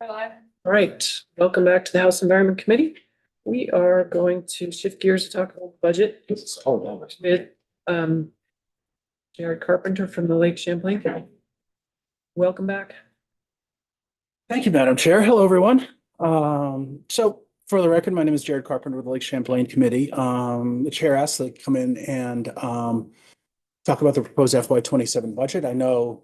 All right, welcome back to the House Environment Committee. We are going to shift gears to talk about the budget with Jared Carpenter from the Lake Champlain County. Welcome back. Thank you, Madam Chair. Hello, everyone. So for the record, my name is Jared Carpenter with the Lake Champlain Committee. The chair asked to come in and talk about the proposed FY27 budget. I know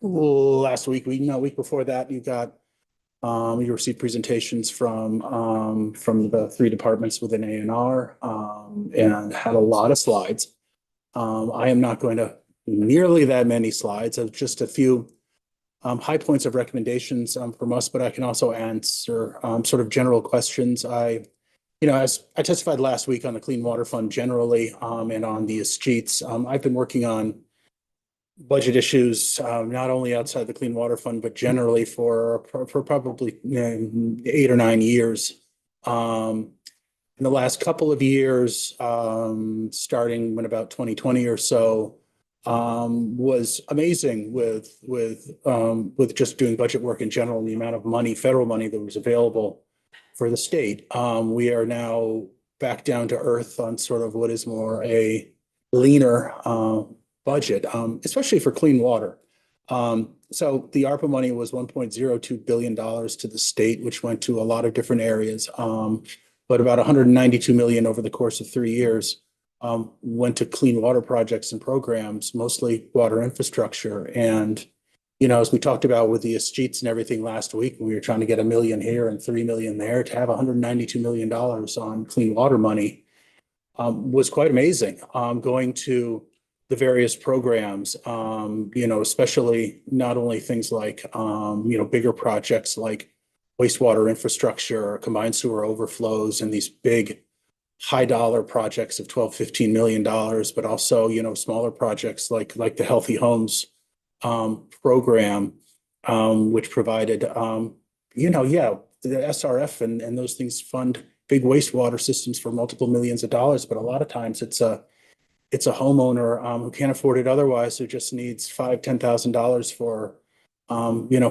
last week, week before that, you received presentations from the three departments within A&R and had a lot of slides. I am not going to nearly that many slides of just a few high points of recommendations from us, but I can also answer sort of general questions. As I testified last week on the Clean Water Fund generally and on the escheats, I've been working on budget issues not only outside the Clean Water Fund, but generally for probably 8 or 9 years. In the last couple of years, starting when about 2020 or so, was amazing with just doing budget work in general and the amount of money, federal money that was available for the state. We are now back down to earth on sort of what is more a leaner budget, especially for clean water. So the ARPA money was $1.02 billion to the state, which went to a lot of different areas, but about $192 million over the course of 3 years went to clean water projects and programs, mostly water infrastructure. And, as we talked about with the escheats and everything last week, we were trying to get $1 million here and $3 million there, to have $192 million on clean water money was quite amazing. Going to the various programs, especially not only things like, bigger projects like wastewater infrastructure, combined sewer overflows, and these big high dollar projects of $12-15 million, but also, smaller projects like the Healthy Homes program, which provided, the SRF and those things fund big wastewater systems for multiple millions of dollars. But a lot of times it's a homeowner who can't afford it otherwise, who just needs $5,000-10,000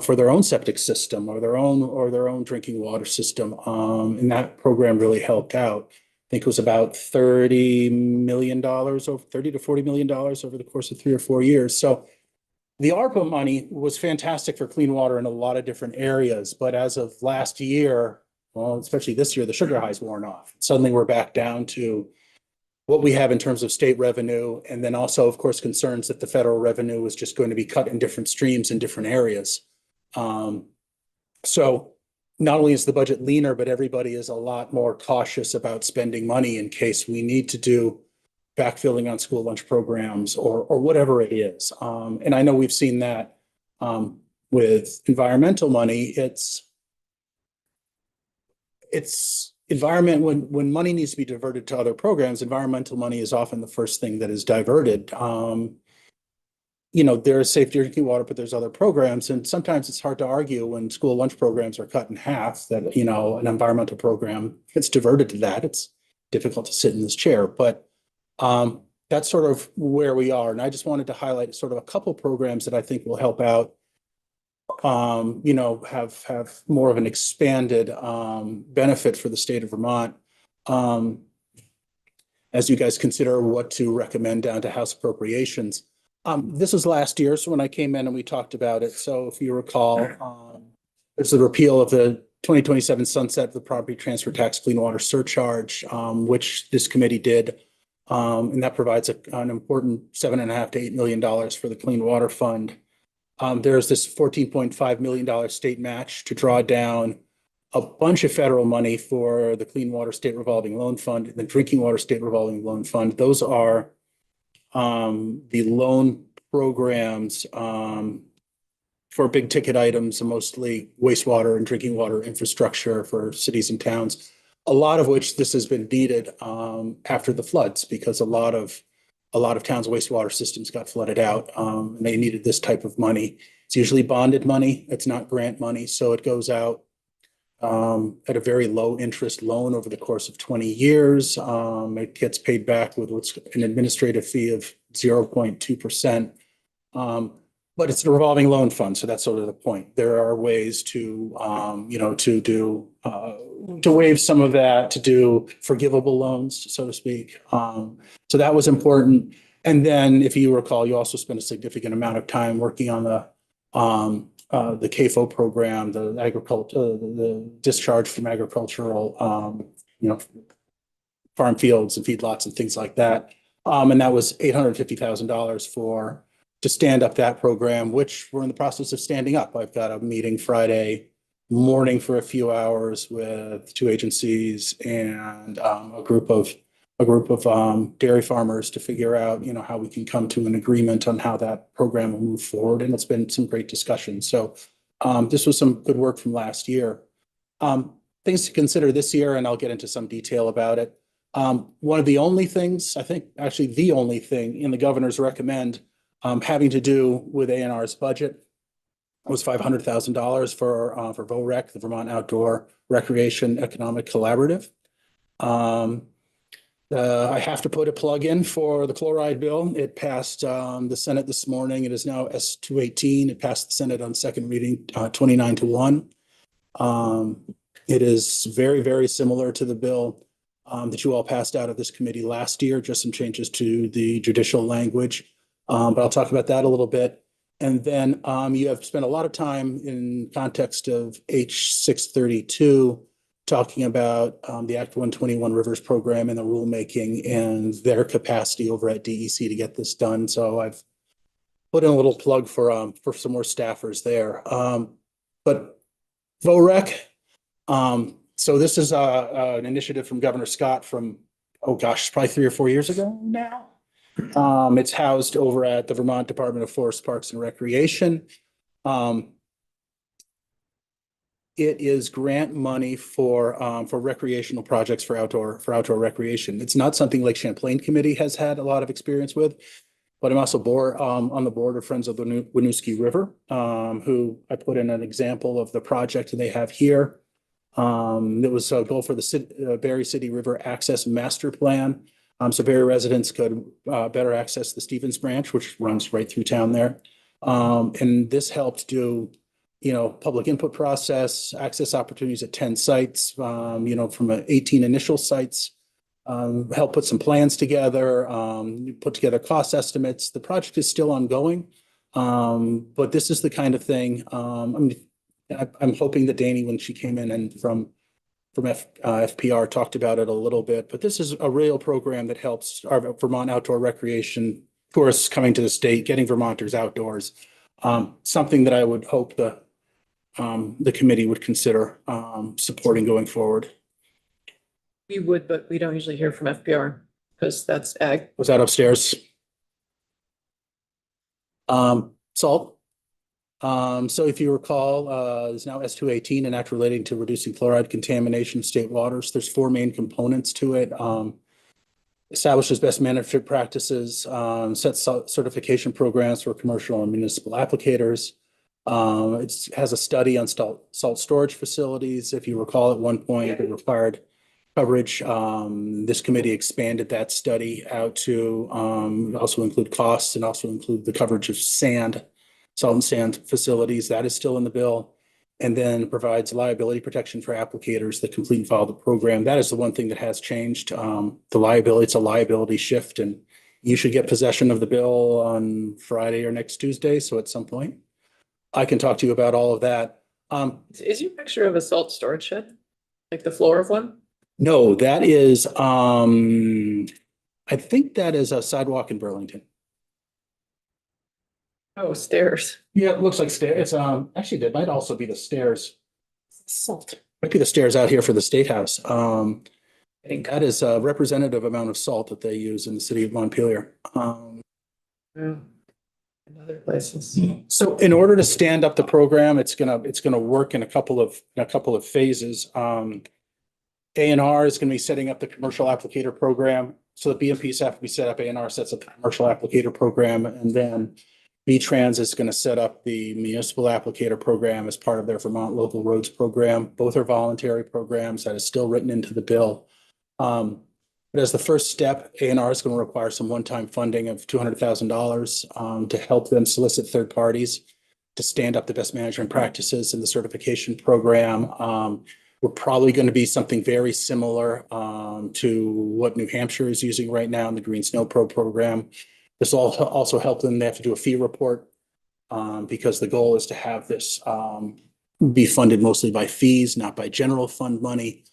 for their own septic system or their own drinking water system. And that program really helped out. I think it was about $30 million, over $30 to $40 million over the course of 3 or 4 years. So the ARPA money was fantastic for clean water in a lot of different areas. But as of last year, well, especially this year, the sugar high's worn off. Suddenly we're back down to what we have in terms of state revenue. And then also, of course, concerns that the federal revenue is just going to be cut in different streams in different areas. So not only is the budget leaner, but everybody is a lot more cautious about spending money in case we need to do backfilling on school lunch programs or whatever it is. And I know we've seen that with environmental money. It's environment, when money needs to be diverted to other programs, environmental money is often the first thing that is diverted. There's safe drinking water, but there's other programs. And sometimes it's hard to argue when school lunch programs are cut in half that, an environmental program gets diverted to that. It's difficult to sit in this chair, but that's sort of where we are. And I just wanted to highlight sort of a couple programs that I think will help out, have more of an expanded benefit for the state of Vermont as you guys consider what to recommend down to House appropriations. This was last year, so when I came in and we talked about it. So if you recall, there's the repeal of the 2027 sunset of the property transfer tax clean water surcharge, which this committee did. And that provides an important $7.5 to $8 million for the Clean Water Fund. There's this $14.5 million state match to draw down a bunch of federal money for the Clean Water State Revolving Loan Fund and the Drinking Water State Revolving Loan Fund. Those are the loan programs for big ticket items, mostly wastewater and drinking water infrastructure for cities and towns, a lot of which this has been needed after the floods, because a lot of towns' wastewater systems got flooded out and they needed this type of money. It's usually bonded money. It's not grant money. So it goes out at a very low interest loan over the course of 20 years. It gets paid back with what's an administrative fee of 0.2%. But it's a revolving loan fund, so that's sort of the point. There are ways to, to waive some of that, to do forgivable loans, so to speak. So that was important. And then, if you recall, you also spent a significant amount of time working on the CAFO program, the agriculture, the discharge from agricultural, farm fields and feedlots and things like that. And that was $850,000 to stand up that program, which we're in the process of standing up. I've got a meeting Friday morning for a few hours with two agencies and a group of dairy farmers to figure out, how we can come to an agreement on how that program will move forward. And it's been some great discussion. So this was some good work from last year. Things to consider this year, and I'll get into some detail about it. One of the only things, I think actually the only thing in the governor's recommend having to do with ANR's budget was $500,000 for VOREC, the Vermont Outdoor Recreation Economic Collaborative. I have to put a plug in for the chloride bill. It passed the Senate this morning. It is now S-218. It passed the Senate on second reading 29-1. It is very, very similar to the bill that you all passed out of this committee last year, just some changes to the judicial language. But I'll talk about that a little bit. And then you have spent a lot of time in context of H632 talking about the Act 121 Rivers program and the rulemaking and their capacity over at DEC to get this done. So I've put in a little plug for some more staffers there. But VOREC, so this is an initiative from Governor Scott from, oh gosh, probably 3 or 4 years ago now. It's housed over at the Vermont Department of Forest, Parks and Recreation. It is grant money for recreational projects for outdoor recreation. It's not something Lake Champlain Committee has had a lot of experience with, but I'm also on the board of Friends of the Winooski River, who I put in an example of the project they have here. It was a goal for the Barre City River Access Master Plan. So Barre residents could better access the Stevens Branch, which runs right through town there. And this helped do, public input process, access opportunities at 10 sites, from 18 initial sites, help put some plans together, put together cost estimates. The project is still ongoing, but this is the kind of thing, I'm hoping that Danny, when she came in and from FPR, talked about it a little bit, but this is a real program that helps our Vermont outdoor recreation tourists coming to the state, getting Vermonters outdoors. Something that I would hope the committee would consider supporting going forward. We would, but we don't usually hear from FPR because that's ag. Was that upstairs? Salt. So if you recall, there's now S-218, an act relating to reducing fluoride contamination in state waters. There's 4 main components to it. Establishes best management practices, sets certification programs for commercial and municipal applicators. It has a study on salt storage facilities. If you recall, at one point it required coverage. This committee expanded that study out to also include costs and also include the coverage of salt and sand facilities. That is still in the bill. And then provides liability protection for applicators that complete and follow the program. That is the one thing that has changed. It's a liability shift, and you should get possession of the bill on Friday or next Tuesday. So at some point, I can talk to you about all of that. Is your picture of a salt storage shed, like the floor of one? No, that is, I think that is a sidewalk in Burlington. Oh, stairs. Yeah, it looks like stairs. It's actually, that might also be the stairs. Salt. Might be the stairs out here for the State House. I think that is a representative amount of salt that they use in the city of Montpelier. In other places. So in order to stand up the program, it's gonna work in a couple of phases. ANR is gonna be setting up the commercial applicator program. So the BMPs have to be set up. ANR sets up the commercial applicator program, and then VTrans is going to set up the municipal applicator program as part of their Vermont Local Roads program. Both are voluntary programs that is still written into the bill. But as the first step, A&R is going to require some one-time funding of $200,000 to help them solicit third parties to stand up the best management practices in the certification program. We're probably going to be something very similar to what New Hampshire is using right now in the Green Snow Pro program. This will also help them. They have to do a fee report because the goal is to have this be funded mostly by fees, not by general fund money.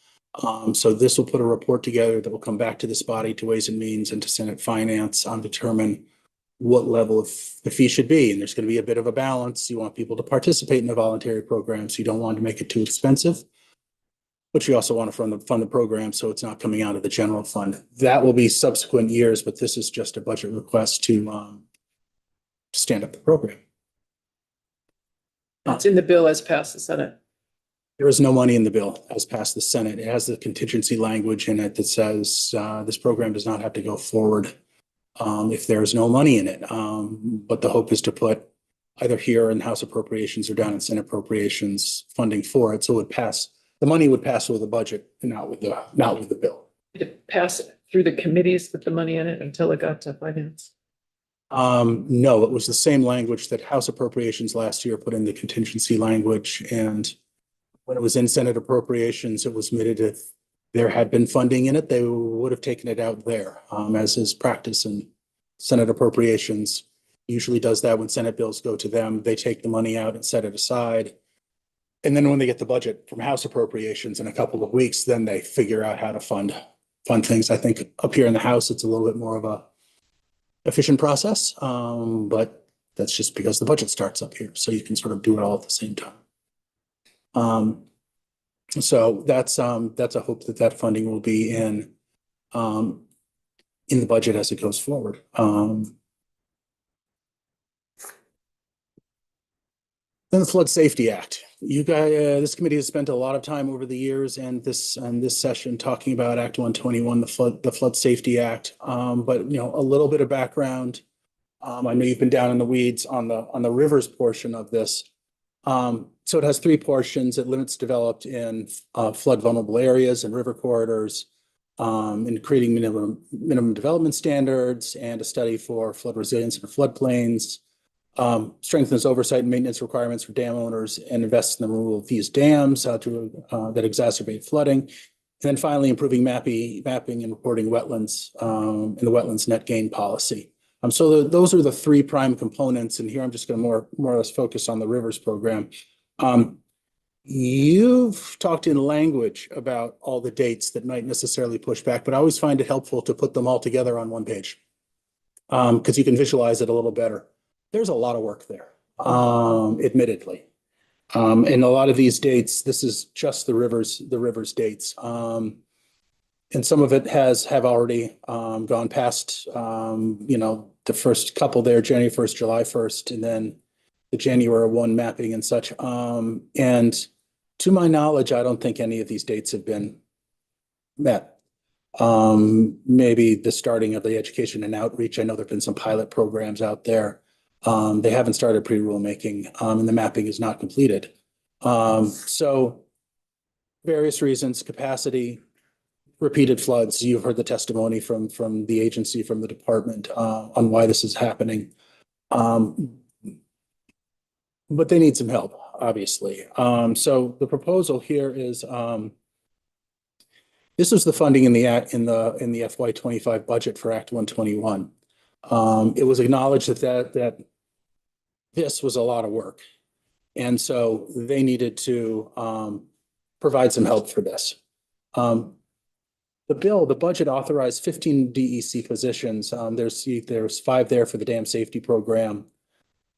So this will put a report together that will come back to this body, to Ways and Means and to Senate Finance on determine what level of the fee should be. And there's going to be a bit of a balance. You want people to participate in the voluntary program, so you don't want to make it too expensive. But you also want to fund the program so it's not coming out of the general fund. That will be subsequent years, but this is just a budget request to stand up the program. It's in the bill as passed the Senate. There is no money in the bill as passed the Senate. It has the contingency language in it that says this program does not have to go forward if there is no money in it. But the hope is to put either here in House Appropriations or down in Senate Appropriations funding for it. So it would pass. The money would pass with the budget and not with the bill. Did it pass through the committees with the money in it until it got to finance? No, it was the same language that House Appropriations last year put in the contingency language. And when it was in Senate Appropriations, it was admitted if there had been funding in it, they would have taken it out there, as is practice in Senate Appropriations. Usually does that when Senate bills go to them. They take the money out and set it aside. And then when they get the budget from House Appropriations in a couple of weeks, then they figure out how to fund things. I think up here in the House, it's a little bit more of a efficient process, but that's just because the budget starts up here, so you can sort of do it all at the same time. So that's a hope that funding will be in the budget as it goes forward. Then the Flood Safety Act. You guys, this committee has spent a lot of time over the years and this session talking about Act 121, the Flood Safety Act. But a little bit of background. I know you've been down in the weeds on the rivers portion of this. So it has three portions. It limits developed in flood vulnerable areas and river corridors, in creating minimum development standards and a study for flood resilience in floodplains. Strengthens oversight and maintenance requirements for dam owners and invests in the removal of these dams that exacerbate flooding. And then finally, improving mapping and reporting wetlands in the wetlands net gain policy. So those are the three prime components. And here I'm just going to more or less focus on the rivers program. You've talked in language about all the dates that might necessarily push back, but I always find it helpful to put them all together on one page because you can visualize it a little better. There's a lot of work there, admittedly. And a lot of these dates, this is just the rivers dates. And some of it have already gone past, the first couple there, January 1st, July 1st, and then the January 1 mapping and such. And to my knowledge, I don't think any of these dates have been met. Maybe the starting of the education and outreach. I know there've been some pilot programs out there. They haven't started pre-rulemaking, and the mapping is not completed. So various reasons, capacity, repeated floods. You've heard the testimony from the agency, from the department on why this is happening. But they need some help, obviously. So the proposal here is this is the funding in the FY25 budget for Act 121. It was acknowledged that this was a lot of work. And so they needed to provide some help for this. The budget authorized 15 DEC positions. There's 5 there for the dam safety program.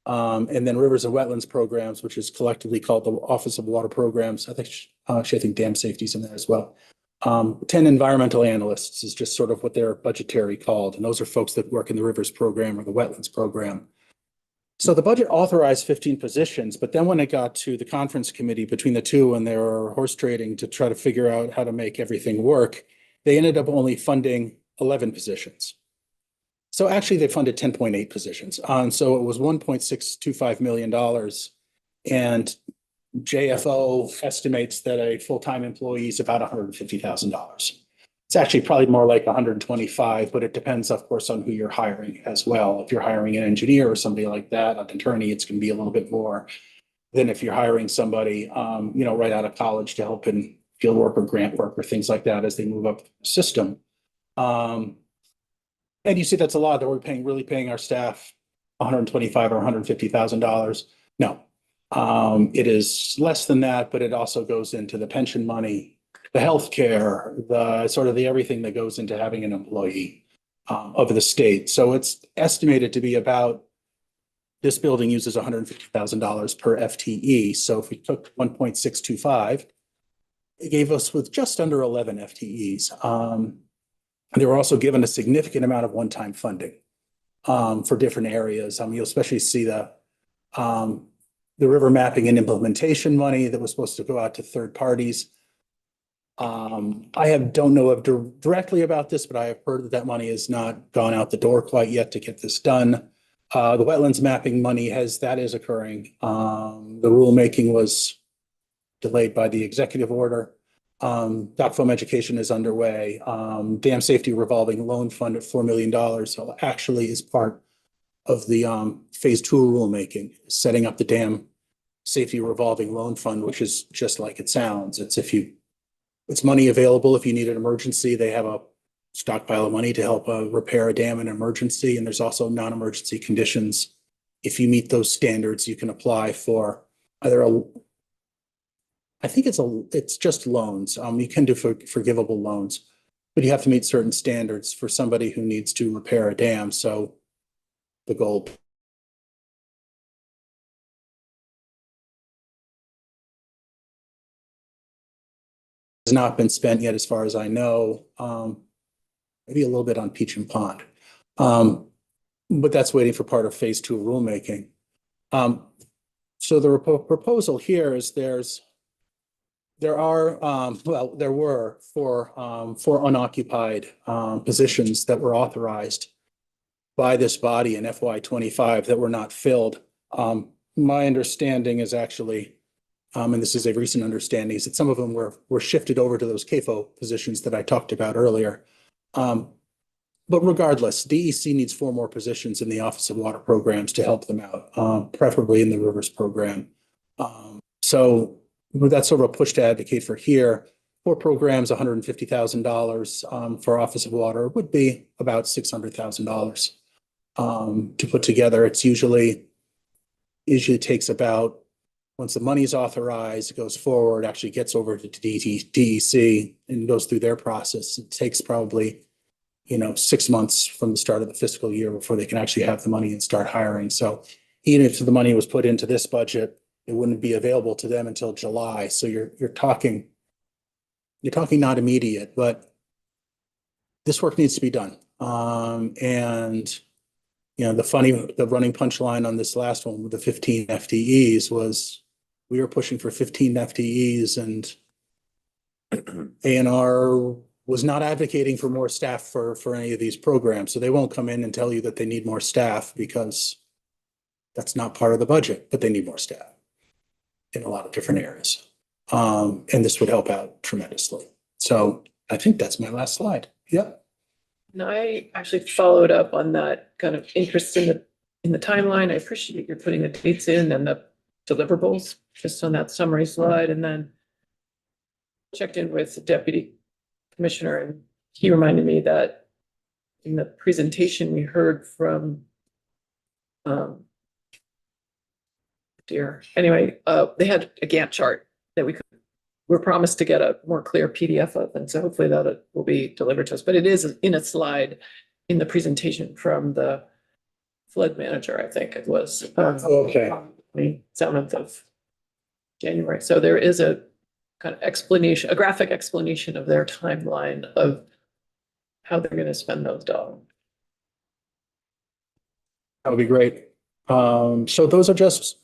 And then rivers and wetlands programs, which is collectively called the Office of Water Programs. I think dam safety is in there as well. 10 environmental analysts is just sort of what they're budgetary called. And those are folks that work in the rivers program or the wetlands program. So the budget authorized 15 positions, but then when it got to the conference committee between the two and they were horse trading to try to figure out how to make everything work, they ended up only funding 11 positions. So actually they funded 10.8 positions. So it was $1.625 million. And JFO estimates that a full-time employee is about $150,000. It's actually probably more like 125, but it depends, of course, on who you're hiring as well. If you're hiring an engineer or somebody like that, an attorney, it's going to be a little bit more than if you're hiring somebody, right out of college to help in field work or grant work or things like that as they move up the system. And you see that's a lot that we're really paying our staff $125,000 or $150,000. No, it is less than that, but it also goes into the pension money, the healthcare, the sort of the everything that goes into having an employee of the state. So it's estimated to be about, this building uses $150,000 per FTE. So if we took 1.625, it gave us with just under 11 FTEs. They were also given a significant amount of one-time funding for different areas. You'll especially see the river mapping and implementation money that was supposed to go out to third parties. Don't know directly about this, but I have heard that money has not gone out the door quite yet to get this done. The wetlands mapping money that is occurring. The rulemaking was delayed by the executive order. Dock foam education is underway. Dam safety revolving loan fund at $4 million. So actually is part of the phase 2 rulemaking, setting up the dam safety revolving loan fund, which is just like it sounds. It's money available if you need an emergency. They have a stockpile of money to help repair a dam in an emergency. And there's also non-emergency conditions. If you meet those standards, you can apply for either it's just loans. You can do forgivable loans, but you have to meet certain standards for somebody who needs to repair a dam. So the goal has not been spent yet, as far as I know. Maybe a little bit on Peach and Pond. But that's waiting for part of phase 2 rulemaking. So the proposal here is there were four unoccupied positions that were authorized by this body in FY25 that were not filled. My understanding is actually, and this is a recent understanding, is that some of them were shifted over to those CAFO positions that I talked about earlier. But regardless, DEC needs 4 more positions in the Office of Water Programs to help them out, preferably in the Rivers program. So that's sort of a push to advocate for here. 4 programs, $150,000 for Office of Water would be about $600,000 to put together. It usually takes about, once the money is authorized, it goes forward, actually gets over to DEC and goes through their process. It takes probably 6 months from the start of the fiscal year before they can actually have the money and start hiring. So even if the money was put into this budget, it wouldn't be available to them until July. So you're talking not immediate, but this work needs to be done. And the running punchline on this last one with the 15 FTEs was we were pushing for 15 FTEs, and A&R was not advocating for more staff for any of these programs. So they won't come in and tell you that they need more staff because that's not part of the budget, but they need more staff in a lot of different areas. And this would help out tremendously. So I think that's my last slide. Yep. And I actually followed up on that kind of interest in the timeline. I appreciate you're putting the dates in and the deliverables just on that summary slide, and then checked in with the deputy commissioner, and he reminded me that in the presentation we heard from they had a Gantt chart that we're promised to get a more clear PDF of, and so hopefully that will be delivered to us. But it is in a slide in the presentation from the flood manager, I think it was. Okay. The 7th of January. So there is a kind of explanation, a graphic explanation of their timeline of how they're going to spend those dollars. That would be great. So those are just,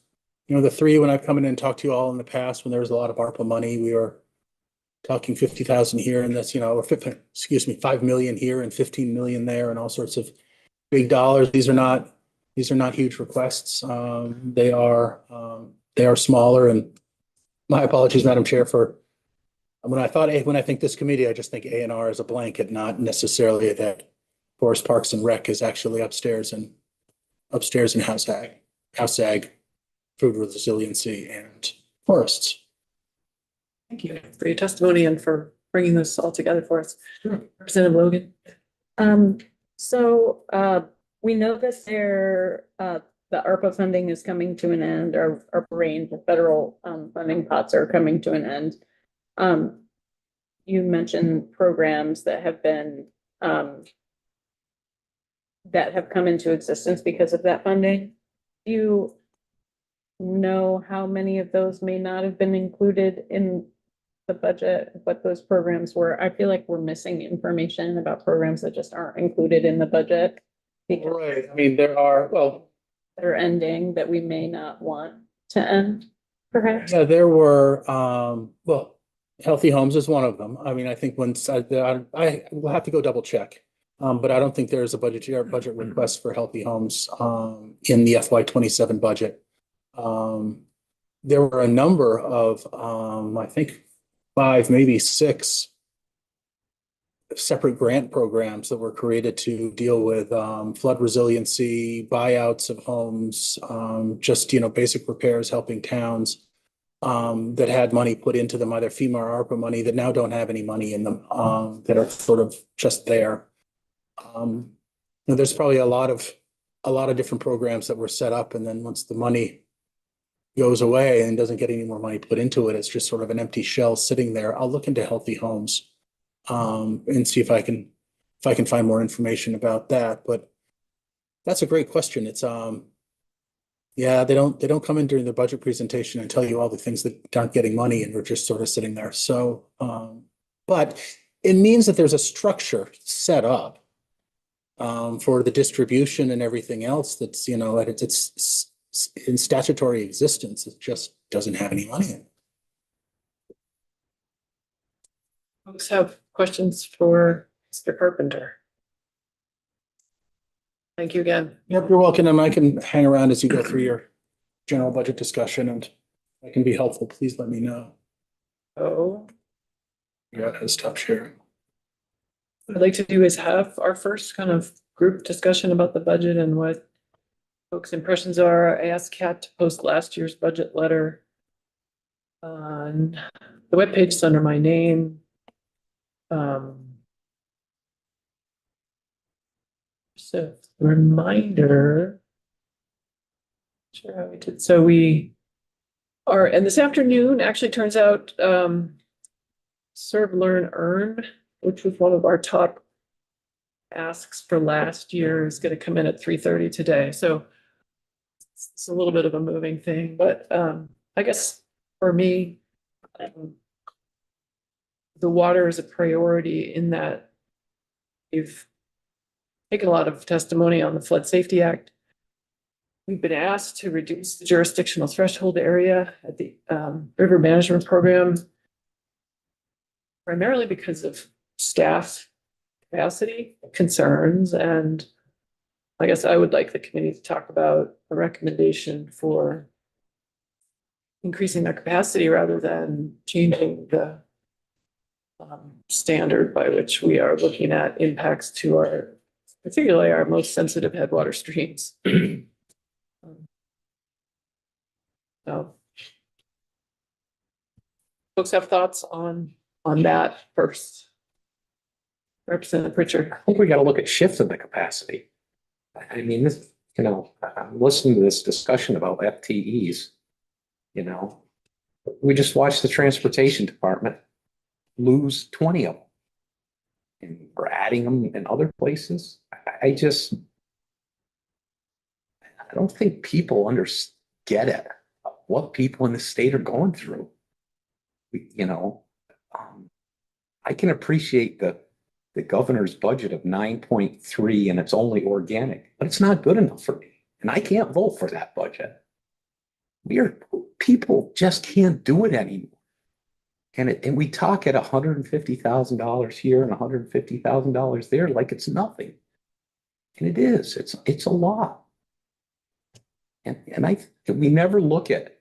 the 3 when I've come in and talked to you all in the past, when there was a lot of ARPA money, we were talking 50,000 here, and that's, or 5 million here and 15 million there, and all sorts of big dollars. These are not huge requests. They are smaller, and my apologies, Madam Chair, for When I think this committee, I just think A&R as a blanket, not necessarily that Forest Parks and Rec is actually upstairs and House Ag, food resiliency and forests. Thank you for your testimony and for bringing this all together for us. Sure. Representative Logan. We know that the ARPA funding is coming to an end, or ARPA range of federal funding pots are coming to an end. You mentioned programs that have been that have come into existence because of that funding. Do you know how many of those may not have been included in the budget, what those programs were? I feel like we're missing information about programs that just aren't included in the budget because Right. I mean, there are, well, they're ending that we may not want to end, perhaps. yeah, there were, well, Healthy Homes is one of them. I mean, I think once I will have to go double check. But I don't think there's a budget request for Healthy Homes, in the FY 27 budget. There were a number of, I think 5, maybe 6 separate grant programs that were created to deal with flood resiliency, buyouts of homes, just, basic repairs, helping towns that had money put into them, either FEMA or ARPA money, that now don't have any money in them, that are sort of just there. There's probably a lot of different programs that were set up, and then once the money goes away and doesn't get any more money put into it, it's just sort of an empty shell sitting there. I'll look into Healthy Homes and see if I can find more information about that. But that's a great question. It's yeah, they don't come in during the budget presentation and tell you all the things that aren't getting money and we're just sort of sitting there. So but it means that there's a structure set up for the distribution and everything else that's, it's in statutory existence. It just doesn't have any money in it. Folks have questions for Mr. Carpenter? Thank you again. Yep, you're welcome. And I can hang around as you go through your general budget discussion, and I can be helpful. Please let me know. Oh, Yeah, stop sharing. what I'd like to do is have our first kind of group discussion about the budget and what folks' impressions are. I asked Kat to post last year's budget letter on the webpage. It's under my name. So reminder. Sure how we did. So we are, and this afternoon actually turns out Serve, Learn, Earn, which was one of our top asks for last year, is going to come in at 3:30 today. So it's a little bit of a moving thing, but I guess for me, the water is a priority in that we've taken a lot of testimony on the Flood Safety Act. We've been asked to reduce the jurisdictional threshold area at the River Management Program, primarily because of staff capacity concerns. And I guess I would like the committee to talk about a recommendation for increasing their capacity rather than changing the standard by which we are looking at impacts to particularly our most sensitive headwater streams. So, folks have thoughts on that first? Representative Pritchard. I think we got to look at shifting the capacity. I mean, this, I'm listening to this discussion about FTEs. We just watched the transportation department lose 20 of them, and we're adding them in other places. I don't think people get it, what people in the state are going through. I can appreciate the governor's budget of 9.3 and it's only organic, but it's not good enough for me. And I can't vote for that budget. People just can't do it anymore. And we talk at $150,000 here and $150,000 there like it's nothing. And it is. It's a lot. And we never look at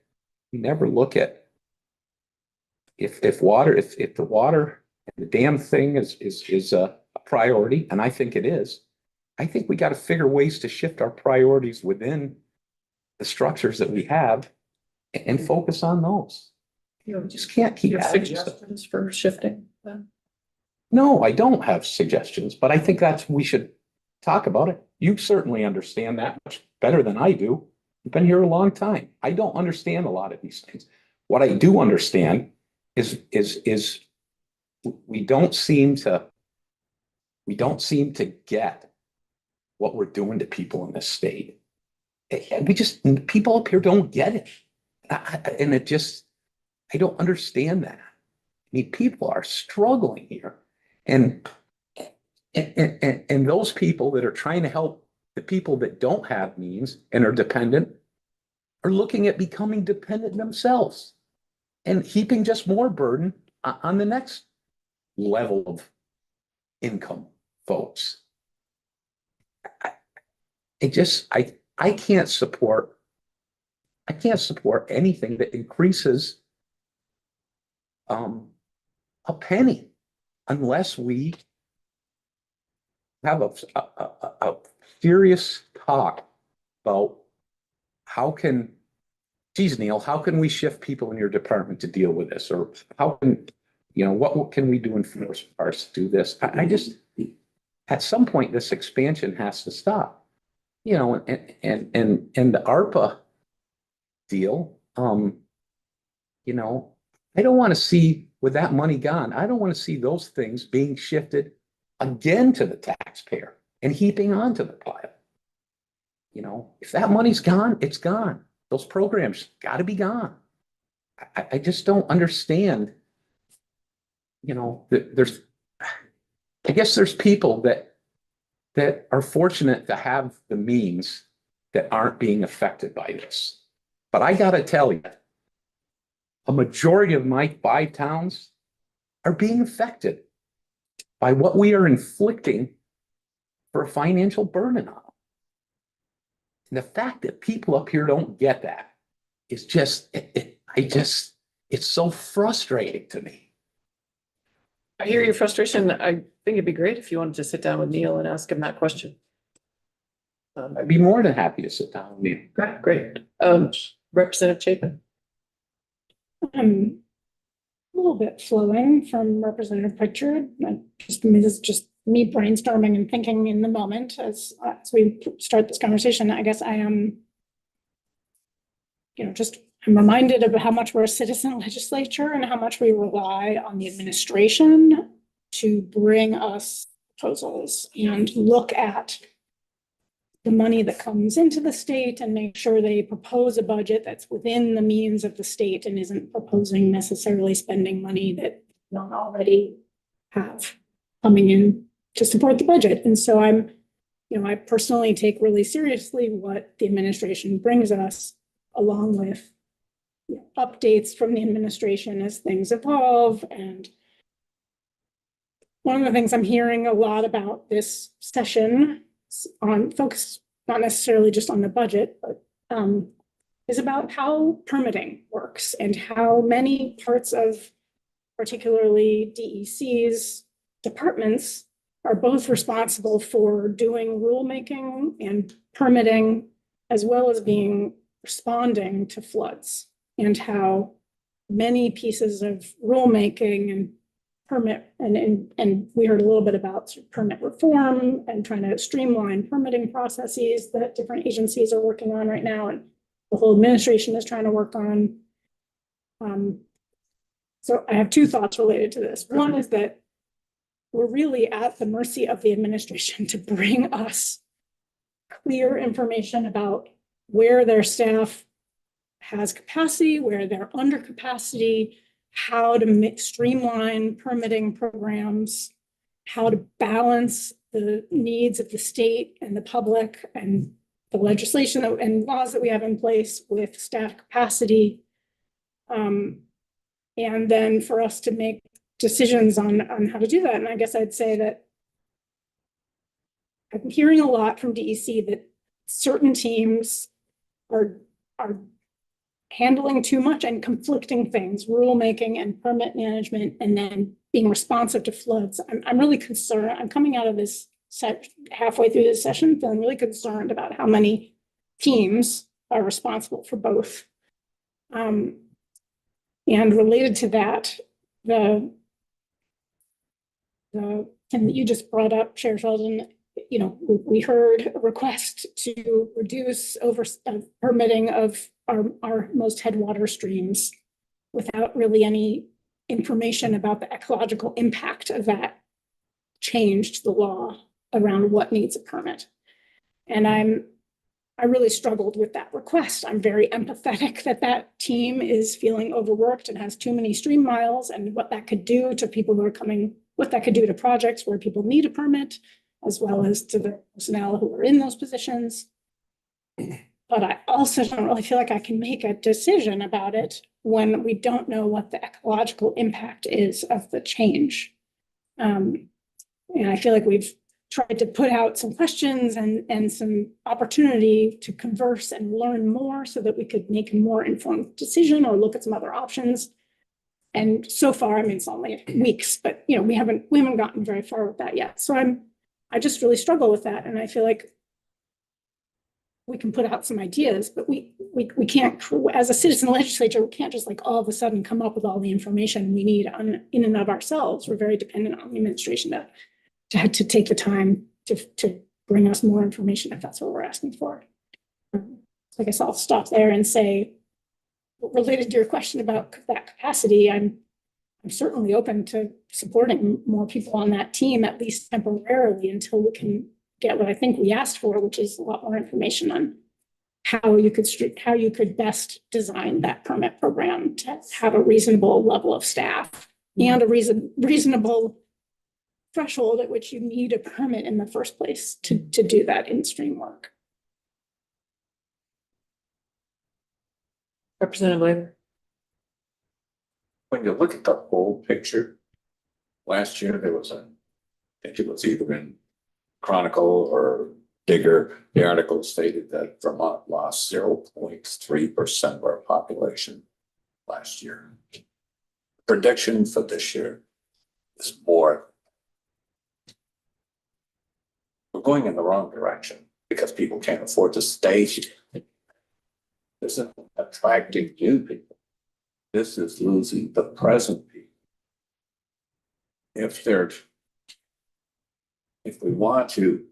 if the water, the damn thing is a priority, and I think it is, I think we got to figure ways to shift our priorities within the structures that we have and focus on those. You We just can't keep have adding stuff. suggestions for shifting then? No, I don't have suggestions, but I think we should talk about it. You certainly understand that much better than I do. You've been here a long time. I don't understand a lot of these things. What I do understand is we don't seem to get what we're doing to people in this state. People up here don't get it. And I don't understand that. I mean, people are struggling here. And those people that are trying to help the people that don't have means and are dependent are looking at becoming dependent themselves and heaping just more burden on the next level of income folks. I can't support anything that increases a penny unless we have a serious talk about geez, Neil, how can we shift people in your department to deal with this? Or how can, what can we do in force parts to do this? I just, at some point, this expansion has to stop. And the ARPA deal, I don't want to see, with that money gone, I don't want to see those things being shifted again to the taxpayer and heaping onto the pile. If that money's gone, it's gone. Those programs got to be gone. I just don't understand. I guess there's people that are fortunate to have the means that aren't being affected by this. But I got to tell you, a majority of my 5 towns are being affected by what we are inflicting for a financial burden on them. And the fact that people up here don't get that is just, it's so frustrating to me. I hear your frustration. I think it'd be great if you wanted to sit down with Neil and ask him that question. I'd be more than happy to sit down with you. Great. Representative Chapin. A little bit flowing from Representative Pritchard. This is just me brainstorming and thinking in the moment as we start this conversation. I guess I am, I'm reminded of how much we're a citizen legislature and how much we rely on the administration to bring us proposals and look at the money that comes into the state and make sure they propose a budget that's within the means of the state and isn't proposing necessarily spending money that we don't already have coming in to support the budget. And so I personally take really seriously what the administration brings us, along with updates from the administration as things evolve. And one of the things I'm hearing a lot about this session on focus, not necessarily just on the budget, but is about how permitting works and how many parts of particularly DEC's departments are both responsible for doing rulemaking and permitting, as well as responding to floods, and how many pieces of rulemaking and permit, and we heard a little bit about permit reform and trying to streamline permitting processes that different agencies are working on right now, and the whole administration is trying to work on. So I have 2 thoughts related to this. One is that we're really at the mercy of the administration to bring us clear information about where their staff has capacity, where they're under capacity, how to streamline permitting programs, how to balance the needs of the state and the public and the legislation and laws that we have in place with staff capacity. And then for us to make decisions on how to do that. And I guess I'd say that I'm hearing a lot from DEC that certain teams are handling too much and conflicting things, rulemaking and permit management, and then being responsive to floods. I'm really concerned. I'm coming out of this halfway through this session, feeling really concerned about how many teams are responsible for both. And related to that, the thing that you just brought up, Chair Sheldon, you know, we heard a request to reduce permitting of our most headwater streams without really any information about the ecological impact of that change to the law around what needs a permit. And I really struggled with that request. I'm very empathetic that team is feeling overworked and has too many stream miles, and what that could do to people who are coming, what that could do to projects where people need a permit, as well as to the personnel who are in those positions. But I also don't really feel like I can make a decision about it when we don't know what the ecological impact is of the change. And I feel like we've tried to put out some questions and some opportunity to converse and learn more so that we could make a more informed decision or look at some other options. And so far, I mean, it's only weeks, but you know, we haven't gotten very far with that yet. So I just really struggle with that. And I feel like we can put out some ideas, but we can't, as a citizen legislature, we can't just like all of a sudden come up with all the information we need in and of ourselves. We're very dependent on the administration to take the time to bring us more information if that's what we're asking for. So I guess I'll stop there and say, related to your question about that capacity, I'm certainly open to supporting more people on that team, at least temporarily, until we can get what I think we asked for, which is a lot more information on how you could best design that permit program to have a reasonable level of staff and a reasonable threshold at which you need a permit in the first place to do that in-stream work. Representative Labor. When you look at the whole picture, last year there was I think it was either in Chronicle or Digger, the article stated that Vermont lost 0.3% of our population last year. Prediction for this year is more. We're going in the wrong direction because people can't afford to stay here. This isn't attracting new people. This is losing the present people. If we want to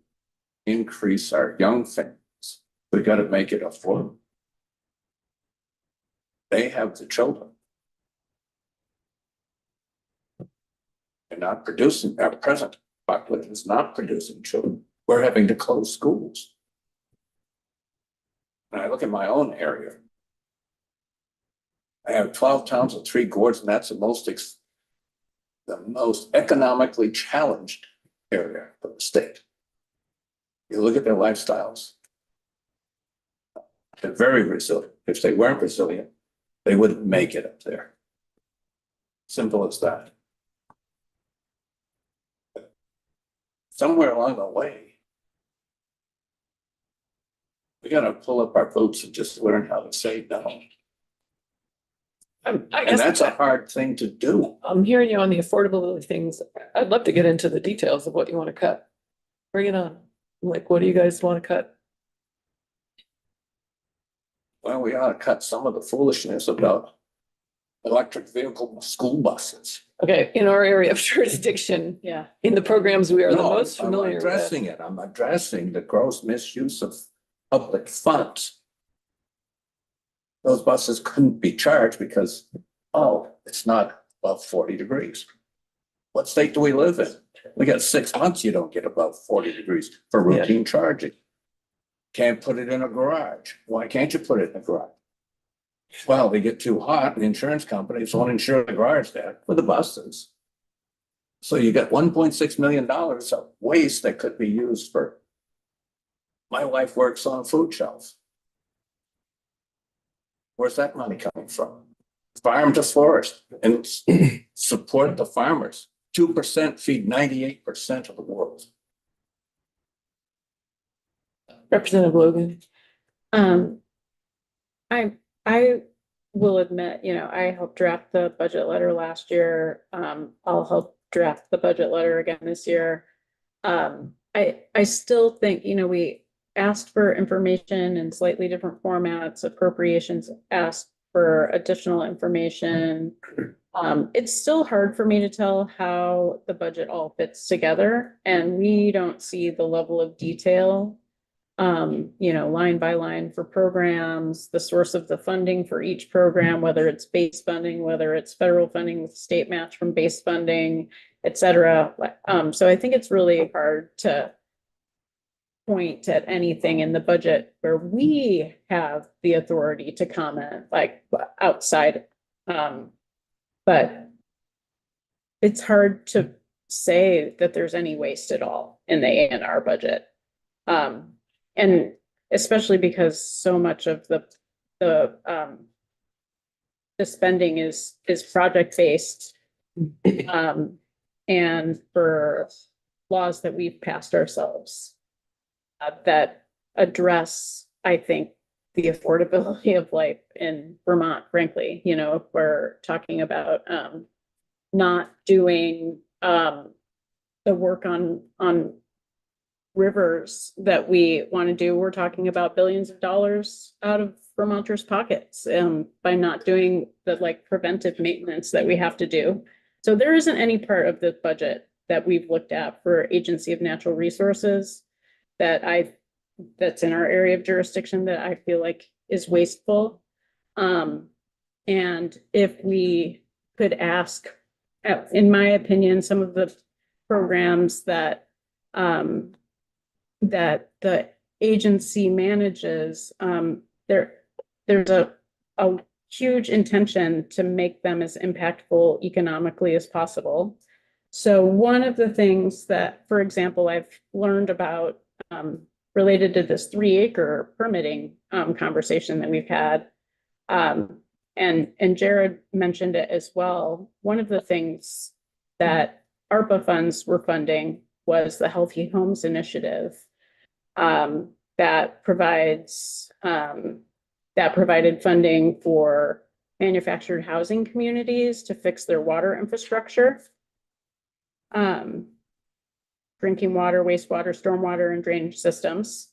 increase our young families, we got to make it affordable. They have the children. They're not producing, our present population is not producing children. We're having to close schools. And I look at my own area. I have 12 towns with 3 gorges, and that's the most economically challenged area of the state. You look at their lifestyles. They're very resilient. If they weren't resilient, they wouldn't make it up there. Simple as that. Somewhere along the way, we got to pull up our boots and just learn how to say no. I And guess that's a hard thing to do. I'm hearing you on the affordability things. I'd love to get into the details of what you want to cut. Bring it on. Like, what do you guys want to cut? Well, we ought to cut some of the foolishness about electric vehicle school buses. Okay, in our area of jurisdiction, Yeah. in the programs we are the No, most I'm familiar with. addressing it. I'm addressing the gross misuse of public funds. Those buses couldn't be charged because, it's not above 40 degrees. What state do we live in? We got 6 months you don't get above 40 degrees for routine charging. Can't put it in a garage. Why can't you put it in a garage? Well, they get too hot and the insurance companies won't insure the garage there for the buses. So you got $1.6 million of waste that could be used for. My wife works on a food shelf. Where's that money coming from? Farm to forest and support the farmers. 2% feed 98% of the world. Representative Logan. I will admit, I helped draft the budget letter last year. I'll help draft the budget letter again this year. I still think, we asked for information in slightly different formats, appropriations asked for additional information. It's still hard for me to tell how the budget all fits together, and we don't see the level of detail, line by line for programs, the source of the funding for each program, whether it's base funding, whether it's federal funding with state match from base funding, et cetera. So I think it's really hard to point at anything in the budget where we have the authority to comment, like outside. But it's hard to say that there's any waste at all in the A&R budget. And especially because so much of the spending is project based. And for laws that we've passed ourselves that address, I think, the affordability of life in Vermont, frankly, if we're talking about not doing the work on rivers that we want to do, we're talking about billions of dollars out of Vermonters' pockets by not doing the preventive maintenance that we have to do. So there isn't any part of the budget that we've looked at for Agency of Natural Resources that's in our area of jurisdiction that I feel like is wasteful. And if we could ask, in my opinion, some of the programs that the agency manages, there's a huge intention to make them as impactful economically as possible. So one of the things that, for example, I've learned about related to this 3-acre permitting conversation that we've had, and Jared mentioned it as well. One of the things that ARPA funds were funding was the Healthy Homes Initiative that provided funding for manufactured housing communities to fix their water infrastructure. Drinking water, wastewater, stormwater, and drainage systems.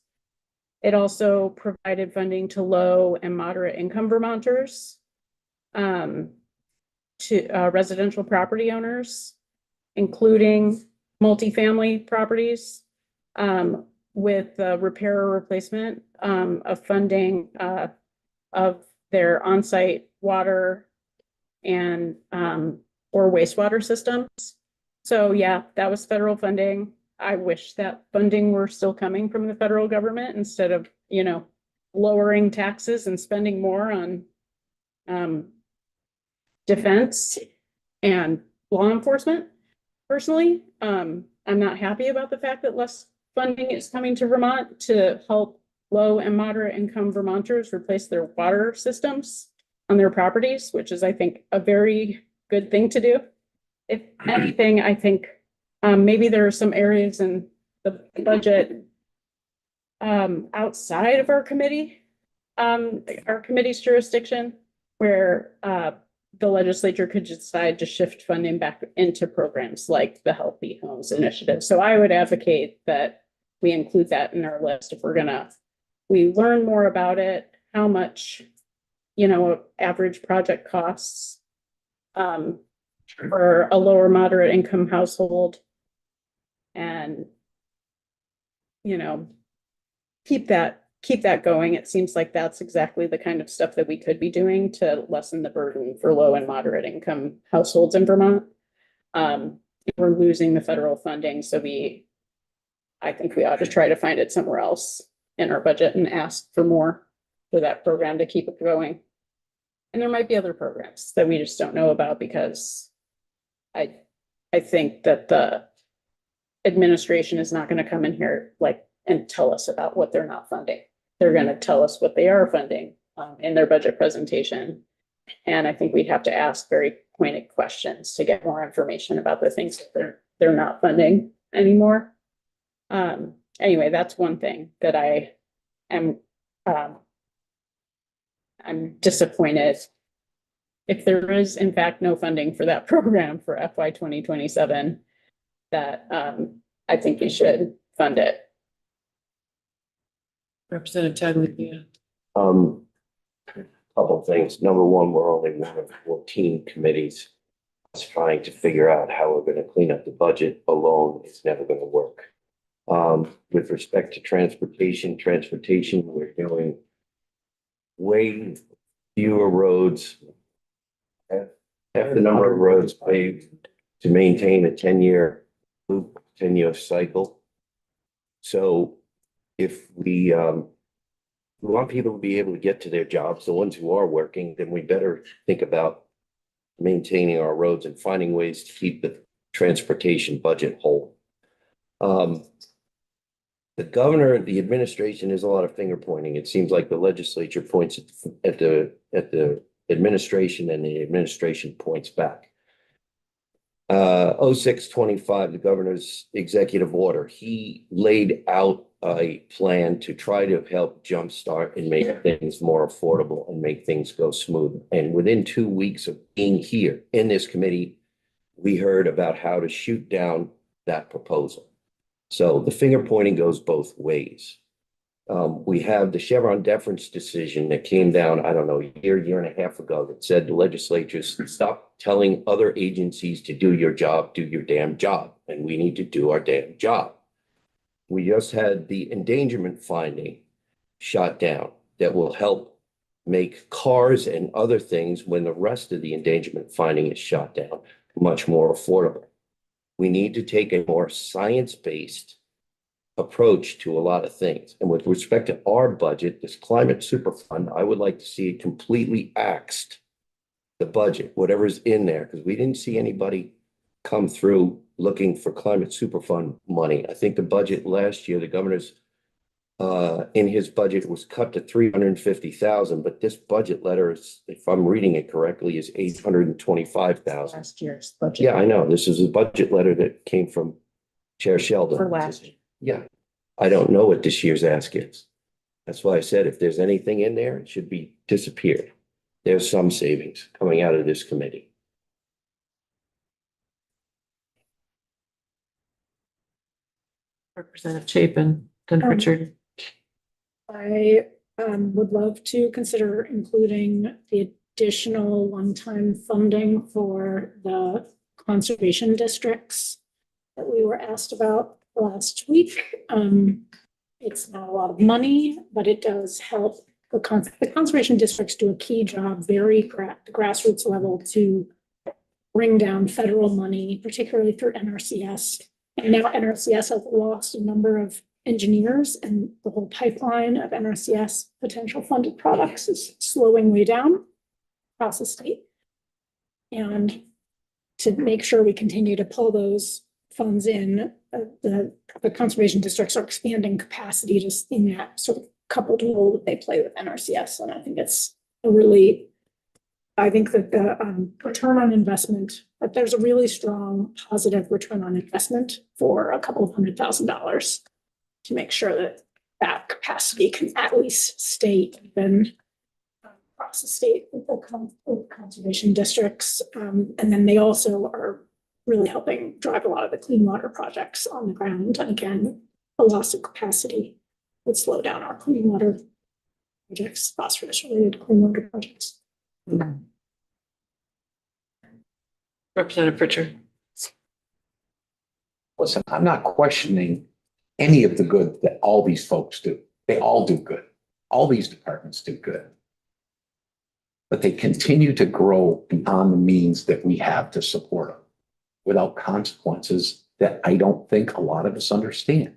It also provided funding to low and moderate income Vermonters, to residential property owners, including multifamily properties, with repair or replacement of funding of their on-site water and or wastewater systems. So yeah, that was federal funding. I wish that funding were still coming from the federal government instead of, lowering taxes and spending more on defense and law enforcement. Personally, I'm not happy about the fact that less funding is coming to Vermont to help low and moderate income Vermonters replace their water systems on their properties, which is, I think, a very good thing to do. If anything, I think maybe there are some areas in the budget outside of our committee's jurisdiction, where the legislature could decide to shift funding back into programs like the Healthy Homes Initiative. So I would advocate that we include that in our list if we learn more about it, how much, average project costs for a lower moderate income household, and keep that going. It seems like that's exactly the kind of stuff that we could be doing to lessen the burden for low and moderate income households in Vermont. We're losing the federal funding, so I think we ought to try to find it somewhere else in our budget and ask for more for that program to keep it going. And there might be other programs that we just don't know about, because I think that the administration is not going to come in here and tell us about what they're not funding. They're going to tell us what they are funding in their budget presentation. And I think we'd have to ask very pointed questions to get more information about the things that they're not funding anymore. Anyway, that's one thing that I am I'm disappointed if there is in fact no funding for that program for FY 2027, that I think you should fund it. Representative Tagliapia. Couple of things. Number one, we're only one of 14 committees. Us trying to figure out how we're gonna clean up the budget alone is never gonna work. With respect to transportation, we're doing way fewer roads. Half the number of roads paved to maintain a 10-year loop, 10-year cycle. So if we want people to be able to get to their jobs, the ones who are working, then we better think about maintaining our roads and finding ways to keep the transportation budget whole. The governor, the administration, there's a lot of finger pointing. It seems like the legislature points at the administration and the administration points back. 0625, the governor's executive order, he laid out a plan to try to help jumpstart and make things more affordable and make things go smooth. And within 2 weeks of being here in this committee, we heard about how to shoot down that proposal. So the finger pointing goes both ways. We have the Chevron deference decision that came down, I don't know, a year and a half ago, that said the legislatures stop telling other agencies to do your job, do your damn job. And we need to do our damn job. We just had the endangerment finding shot down that will help make cars and other things, when the rest of the endangerment finding is shot down, much more affordable. We need to take a more science-based approach to a lot of things. And with respect to our budget, this climate super fund, I would like to see it completely axed, the budget, whatever's in there, because we didn't see anybody come through looking for climate super fund money. I think the budget last year, the governor's in his budget was cut to 350,000, but this budget letter is, if I'm reading it correctly, is 825,000. Last year's budget. Yeah, I know. This is a budget letter that came from Chair Sheldon. For last year. Yeah, I don't know what this year's ask is. That's why I said if there's anything in there, it should be disappeared. There's some savings coming out of this committee. Representative Chapin, then Richard. I would love to consider including the additional one-time funding for the conservation districts that we were asked about last week. It's not a lot of money, but it does help. The conservation districts do a key job, very grassroots level, to bring down federal money, particularly through NRCS. And now NRCS has lost a number of engineers, and the whole pipeline of NRCS potential funded products is slowing way down across the state. And to make sure we continue to pull those funds in, the conservation districts are expanding capacity just in that sort of coupled role that they play with NRCS. And I think it's a really, I think that the return on investment, that there's a really strong positive return on investment for a couple of $100,000 to make sure that that capacity can at least stay even across the state with the conservation districts. And then they also are really helping drive a lot of the clean water projects on the ground. And again, a loss of capacity would slow down our clean water projects, phosphorus related clean water projects. Representative Pritchard. Listen, I'm not questioning any of the good that all these folks do. They all do good. All these departments do good. But they continue to grow beyond the means that we have to support them without consequences that I don't think a lot of us understand.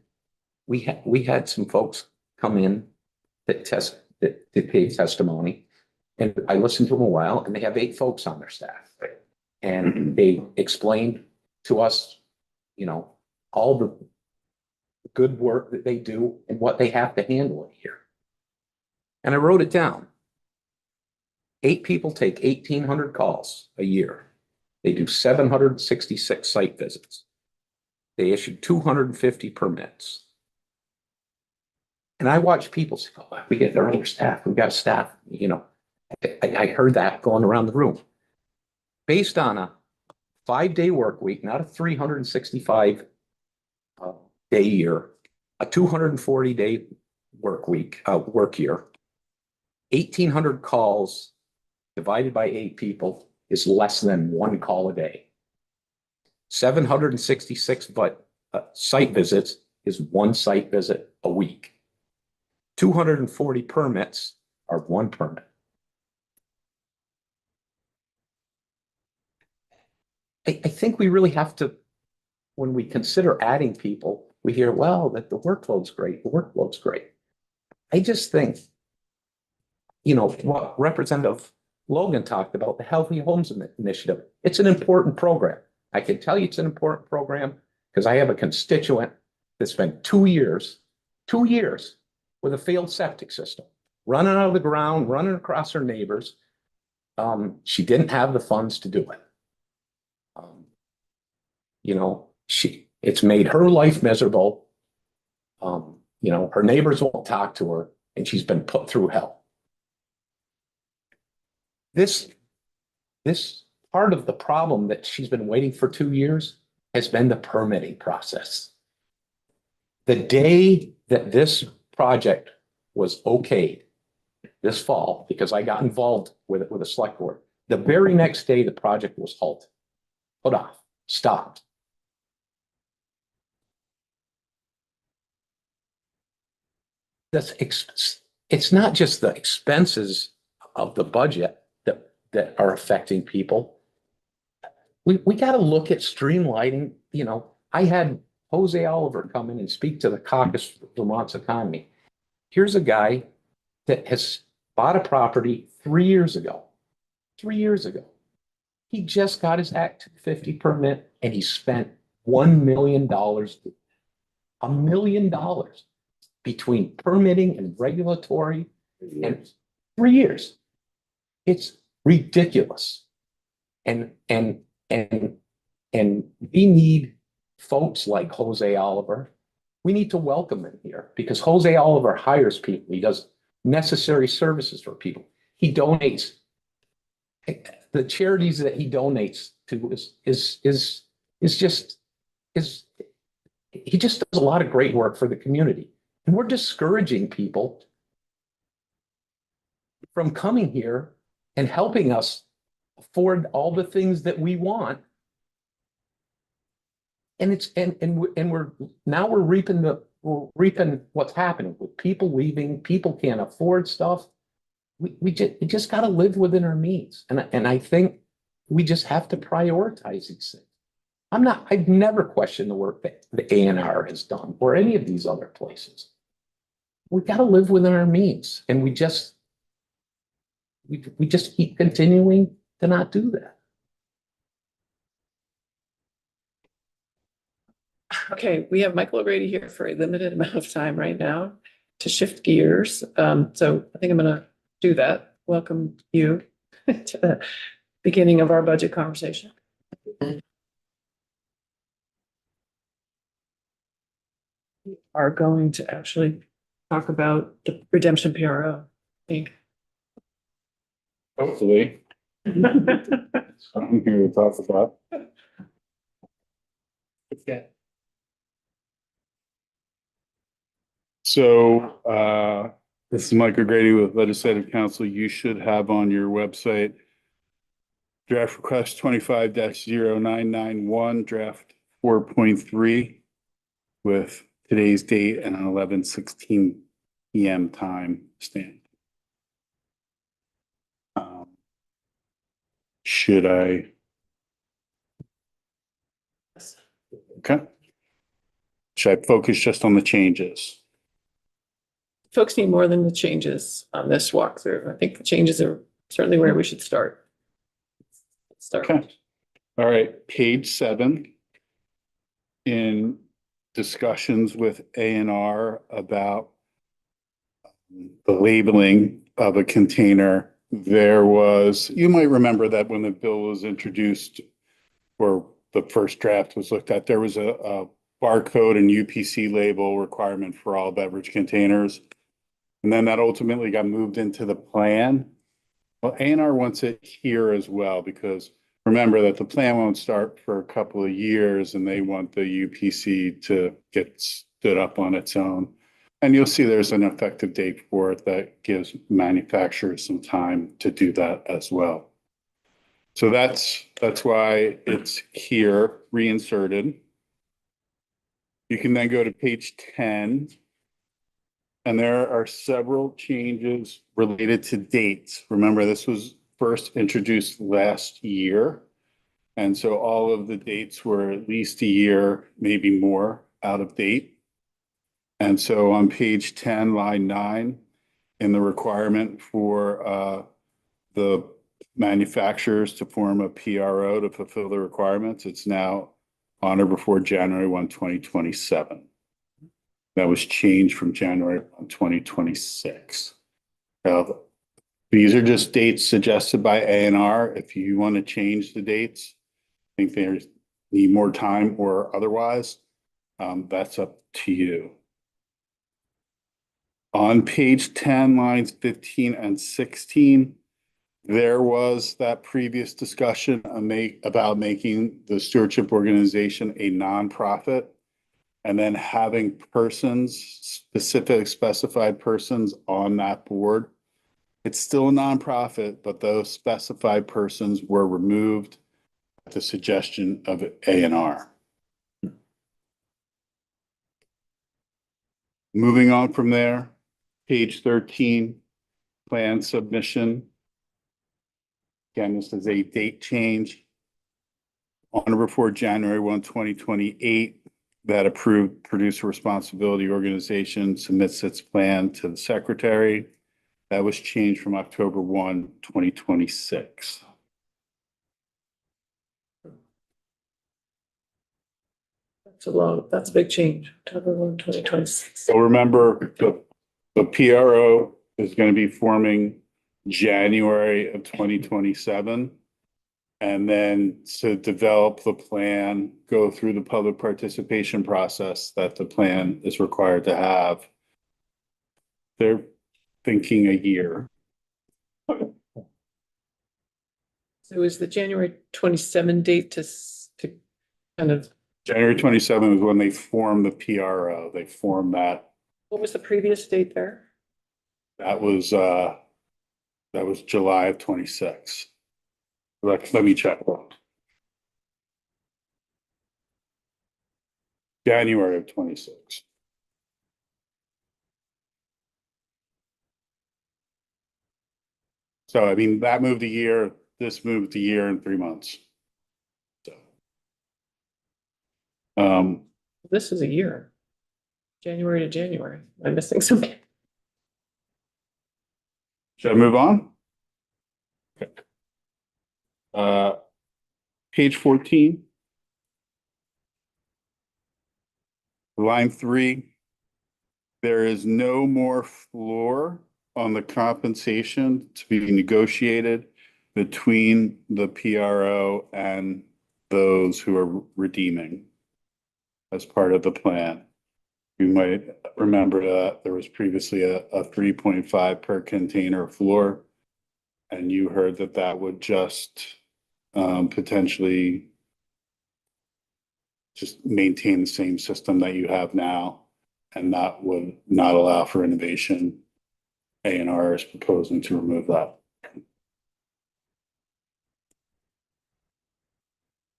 We had some folks come in that gave testimony, and I listened to them a while, and they have 8 folks on their staff. And they explained to us, you know, all the good work that they do and what they have to handle here. And I wrote it down. 8 people take 1,800 calls a year. They do 766 site visits. They issued 250 permits. And I watch people say, oh, we get their understaffed. We've got staff, you know. I heard that going around the room. based on a 5-day work week, not a 365 day year, a 240-day work week, work year, 1,800 calls divided by 8 people is less than 1 call a day. 766 site visits is 1 site visit a week. 240 permits are 1 permit. I think we really have to, when we consider adding people, we hear, well, that the workload's great, the workload's great. I just think, what Representative Logan talked about, the Healthy Homes Initiative, it's an important program. I can tell you it's an important program because I have a constituent that spent 2 years with a failed septic system, running out of the ground, running across her neighbors. She didn't have the funds to do it. It's made her life miserable. Her neighbors won't talk to her, and she's been put through hell. This part of the problem that she's been waiting for 2 years has been the permitting process. The day that this project was okayed this fall, because I got involved with it with the select board, the very next day the project was halted, put off, stopped. It's not just the expenses of the budget that are affecting people. We got to look at streamlining. I had Jose Oliver come in and speak to the caucus for Vermont's economy. Here's a guy that has bought a property 3 years ago. 3 years ago. He just got his Act 250 permit and he spent $1 million. $1 million between permitting and regulatory and 3 years. It's ridiculous. And we need folks like Jose Oliver. We need to welcome him here because Jose Oliver hires people. He does necessary services for people. He donates. The charities that he donates to he just does a lot of great work for the community. And we're discouraging people from coming here and helping us afford all the things that we want. And we're reaping what's happening with people leaving. People can't afford stuff. We just got to live within our means. And I think we just have to prioritize these things. I've never questioned the work that the ANR has done or any of these other places. We've got to live within our means. And we just keep continuing to not do that. Okay, we have Michael O'Grady here for a limited amount of time right now to shift gears. So I think I'm going to do that. Welcome you to the beginning of our budget conversation. We are going to actually talk about the redemption PRO. Hopefully, I'm here to talk about. Okay. So, this is Mike O'Grady with Legislative Council. You should have on your website draft request 25-0991, draft 4.3 with today's date and an 11:16 PM time stamp. Should I? Okay. Should I focus just on the changes? Folks need more than the changes on this walkthrough. I think the changes are certainly where we should start. Let's start. Okay. All right, page 7. In discussions with ANR about the labeling of a container, you might remember that when the bill was introduced or the first draft was looked at, there was a barcode and UPC label requirement for all beverage containers. And then that ultimately got moved into the plan. Well, ANR wants it here as well because remember that the plan won't start for a couple of years and they want the UPC to get stood up on its own. And you'll see there's an effective date for it that gives manufacturers some time to do that as well. So that's why it's here reinserted. You can then go to page 10. And there are several changes related to dates. Remember, this was first introduced last year. And so all of the dates were at least a year, maybe more, out of date. And so on page 10, line 9, in the requirement for the manufacturers to form a PRO to fulfill the requirements, it's now on or before January 1, 2027. That was changed from January 1, 2026. Now, these are just dates suggested by A&R. If you want to change the dates, think they need more time or otherwise, that's up to you. On page 10, lines 15 and 16, there was that previous discussion about making the stewardship organization a nonprofit and then having persons, specified persons on that board. It's still a nonprofit, but those specified persons were removed at the suggestion of A&R. Moving on from there, page 13, plan submission. Again, this is a date change. On or before January 1, 2028, that approved producer responsibility organization submits its plan to the secretary. That was changed from October 1, 2026. That's a big change. October 1, 2026. So remember, the PRO is going to be forming January of 2027. And then to develop the plan, go through the public participation process that the plan is required to have. They're thinking a year. So is the January 27 date to kind of, January 27 is when they form the PRO. They form that. what was the previous date there? That was July of 26. Let me check. January of 26. So, I mean, that moved a year, this moved a year and 3 months. So, This is a year. January to January. Am I missing something? should I move on? Okay. Page 14. Line 3. There is no more floor on the compensation to be negotiated between the PRO and those who are redeeming as part of the plan. You might remember that there was previously a 3.5 per container floor. And you heard that that would just potentially just maintain the same system that you have now, and that would not allow for innovation. A&R is proposing to remove that.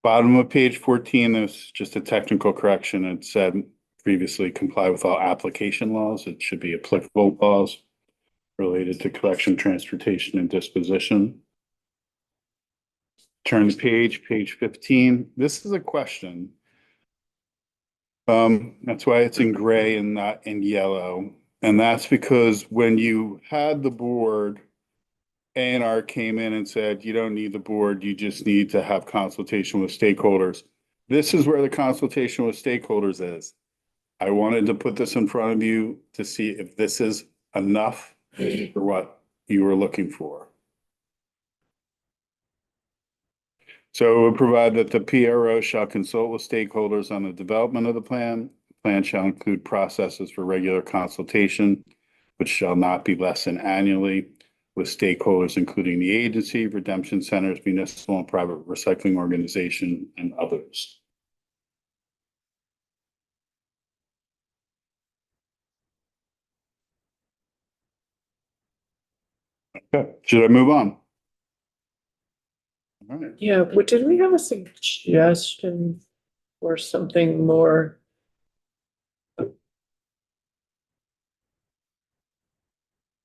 Bottom of page 14, there's just a technical correction. It said previously comply with all application laws. It should be applicable laws related to collection, transportation, and disposition. Turn the page 15. This is a question. That's why it's in gray and not in yellow. And that's because when you had the board, A&R came in and said, you don't need the board, you just need to have consultation with stakeholders. This is where the consultation with stakeholders is. I wanted to put this in front of you to see if this is enough for what you were looking for. So it would provide that the PRO shall consult with stakeholders on the development of the plan. The plan shall include processes for regular consultation, which shall not be less than annually. with stakeholders, including the agency, redemption centers, municipal and private recycling organization, and others. Okay, should I move on? All right. Yeah, what, did we have a suggestion or something more? A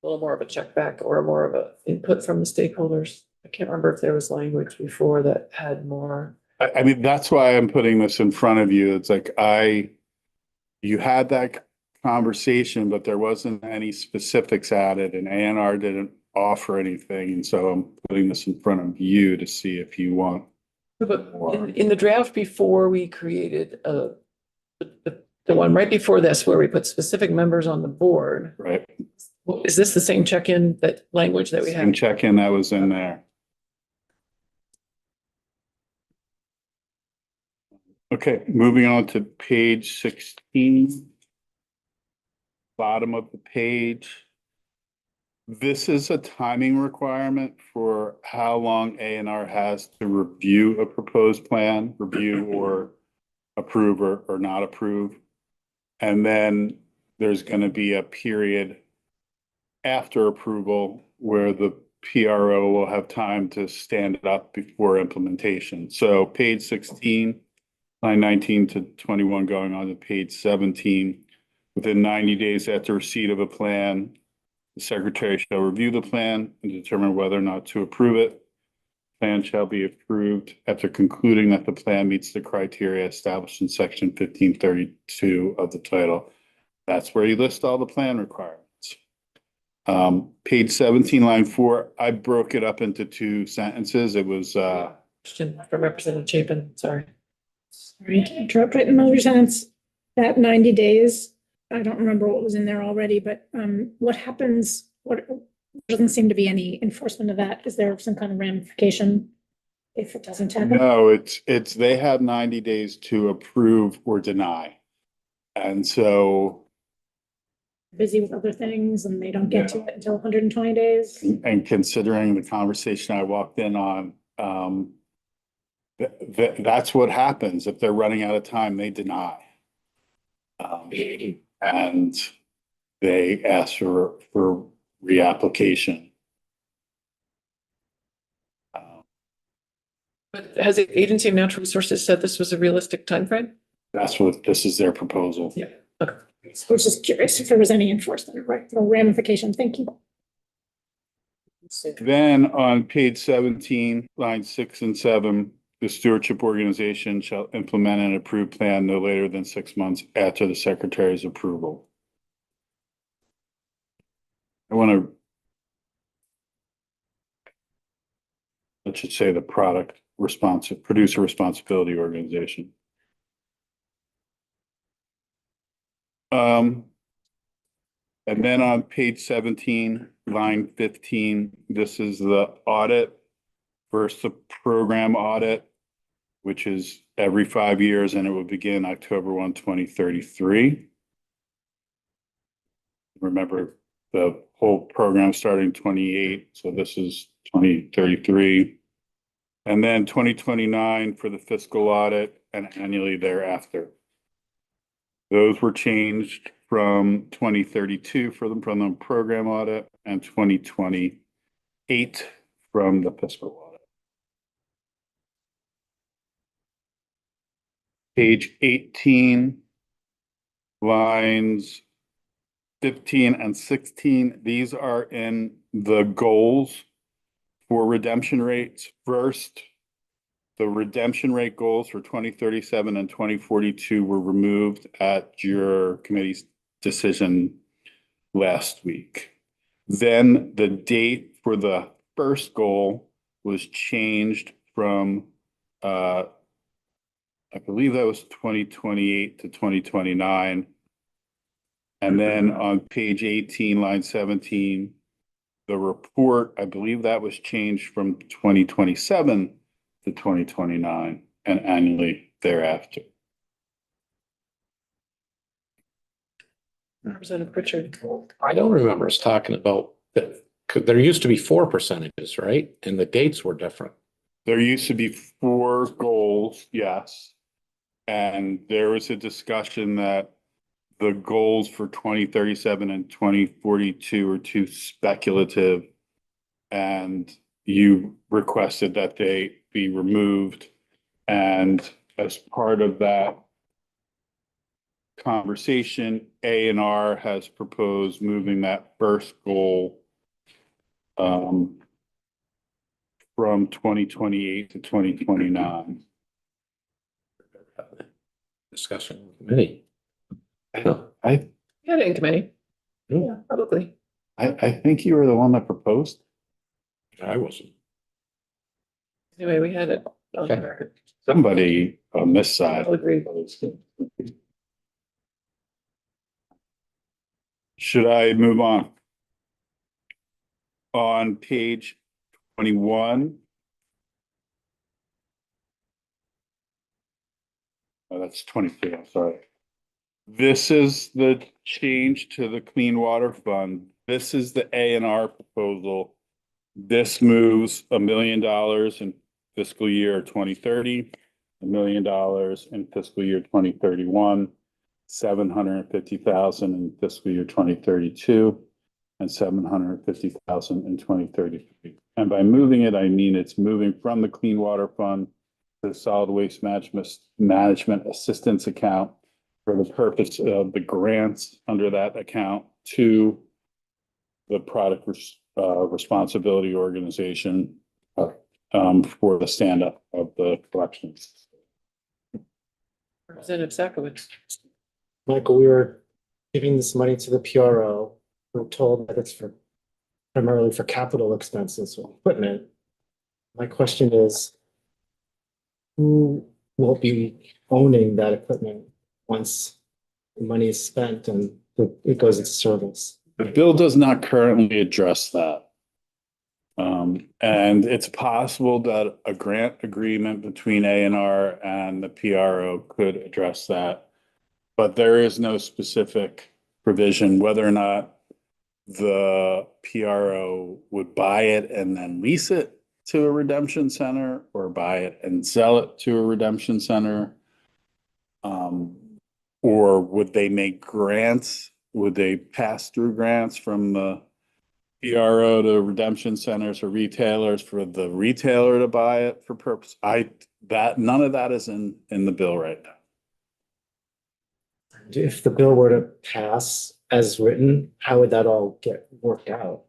little more of a check back or more of a input from the stakeholders? I can't remember if there was language before that had more. I mean, that's why I'm putting this in front of you. It's like you had that conversation, but there wasn't any specifics added and ANR didn't offer anything. And so I'm putting this in front of you to see if you want. But in the draft before we created the one right before this, where we put specific members on the board, Right. is this the same check-in, that language that we And have? check in that was in there. Okay, moving on to page 16. Bottom of the page. This is a timing requirement for how long ANR has to review a proposed plan, review or approve or not approve. And then there's going to be a period after approval where the PRO will have time to stand it up before implementation. So page 16, line 19 to 21, going on to page 17. Within 90 days after receipt of a plan, the secretary shall review the plan and determine whether or not to approve it. Plan shall be approved after concluding that the plan meets the criteria established in section 1532 of the title. That's where you list all the plan requirements. Page 17, line 4, I broke it up into 2 sentences. It was, Question from Representative Chapin, sorry. Sorry to interrupt right in the middle of your sentence. That 90 days, I don't remember what was in there already, but what happens, what, there doesn't seem to be any enforcement of that. Is there some kind of ramification if it doesn't happen? no, it's, they have 90 days to approve or deny. And so, Busy with other things and they don't get to it until 120 days? and considering the conversation I walked in on, that's what happens. If they're running out of time, they deny. And they ask for reapplication. But has the Agency of Natural Resources said this was a realistic timeframe? That's what, this is their proposal. Yeah. Okay. I was just curious if there was any enforcement, right, or ramification. Thank you. Then on page 17, lines 6 and 7, the stewardship organization shall implement an approved plan no later than 6 months after the secretary's approval. I want to, let's just say the producer responsibility organization. And then on page 17, line 15, this is the audit versus the program audit, which is every 5 years, and it will begin October 1, 2033. Remember, the whole program starting 28, so this is 2033. And then 2029 for the fiscal audit and annually thereafter. Those were changed from 2032 from the program audit and 2028 from the fiscal audit. Page 18, lines 15 and 16, these are in the goals for redemption rates. First, the redemption rate goals for 2037 and 2042 were removed at your committee's decision last week. Then the date for the first goal was changed from, I believe that was 2028 to 2029. And then on page 18, line 17, the report, I believe that was changed from 2027 to 2029 and annually thereafter. Representative Pritchard. I don't remember us talking about there used to be 4%, right? And the dates were different. There used to be 4 goals, yes. And there was a discussion that the goals for 2037 and 2042 are too speculative. And you requested that they be removed. And as part of that conversation, A&R has proposed moving that first goal from 2028 to 2029. Discussion with committee. I Yeah, in committee. Hmm. Yeah, publicly. I think you were the one that proposed. I wasn't. Anyway, we had it on the Okay. record. Somebody on this side. I'll agree. Should I move on? On page 21. Oh, that's 22, I'm sorry. This is the change to the Clean Water Fund. This is the A&R proposal. This moves $1 million in fiscal year 2030, $1 million in fiscal year 2031, 750,000 in fiscal year 2032, and 750,000 in 2033. And by moving it, I mean it's moving from the Clean Water Fund to the Solid Waste Management Assistance Account for the purpose of the grants under that account to the Product Responsibility Organization for the stand-up of the collections. Representative Sakowicz. Michael, we were giving this money to the PRO. We're told that it's for primarily for capital expenses or equipment. My question is, who will be owning that equipment once the money is spent and it goes into service? The bill does not currently address that. And it's possible that a grant agreement between A&R and the PRO could address that. But there is no specific provision whether or not the PRO would buy it and then lease it to a redemption center or buy it and sell it to a redemption center. Or would they make grants? Would they pass through grants from the PRO to redemption centers or retailers for the retailer to buy it for purpose? None of that is in the bill right now. If the bill were to pass as written, how would that all get worked out?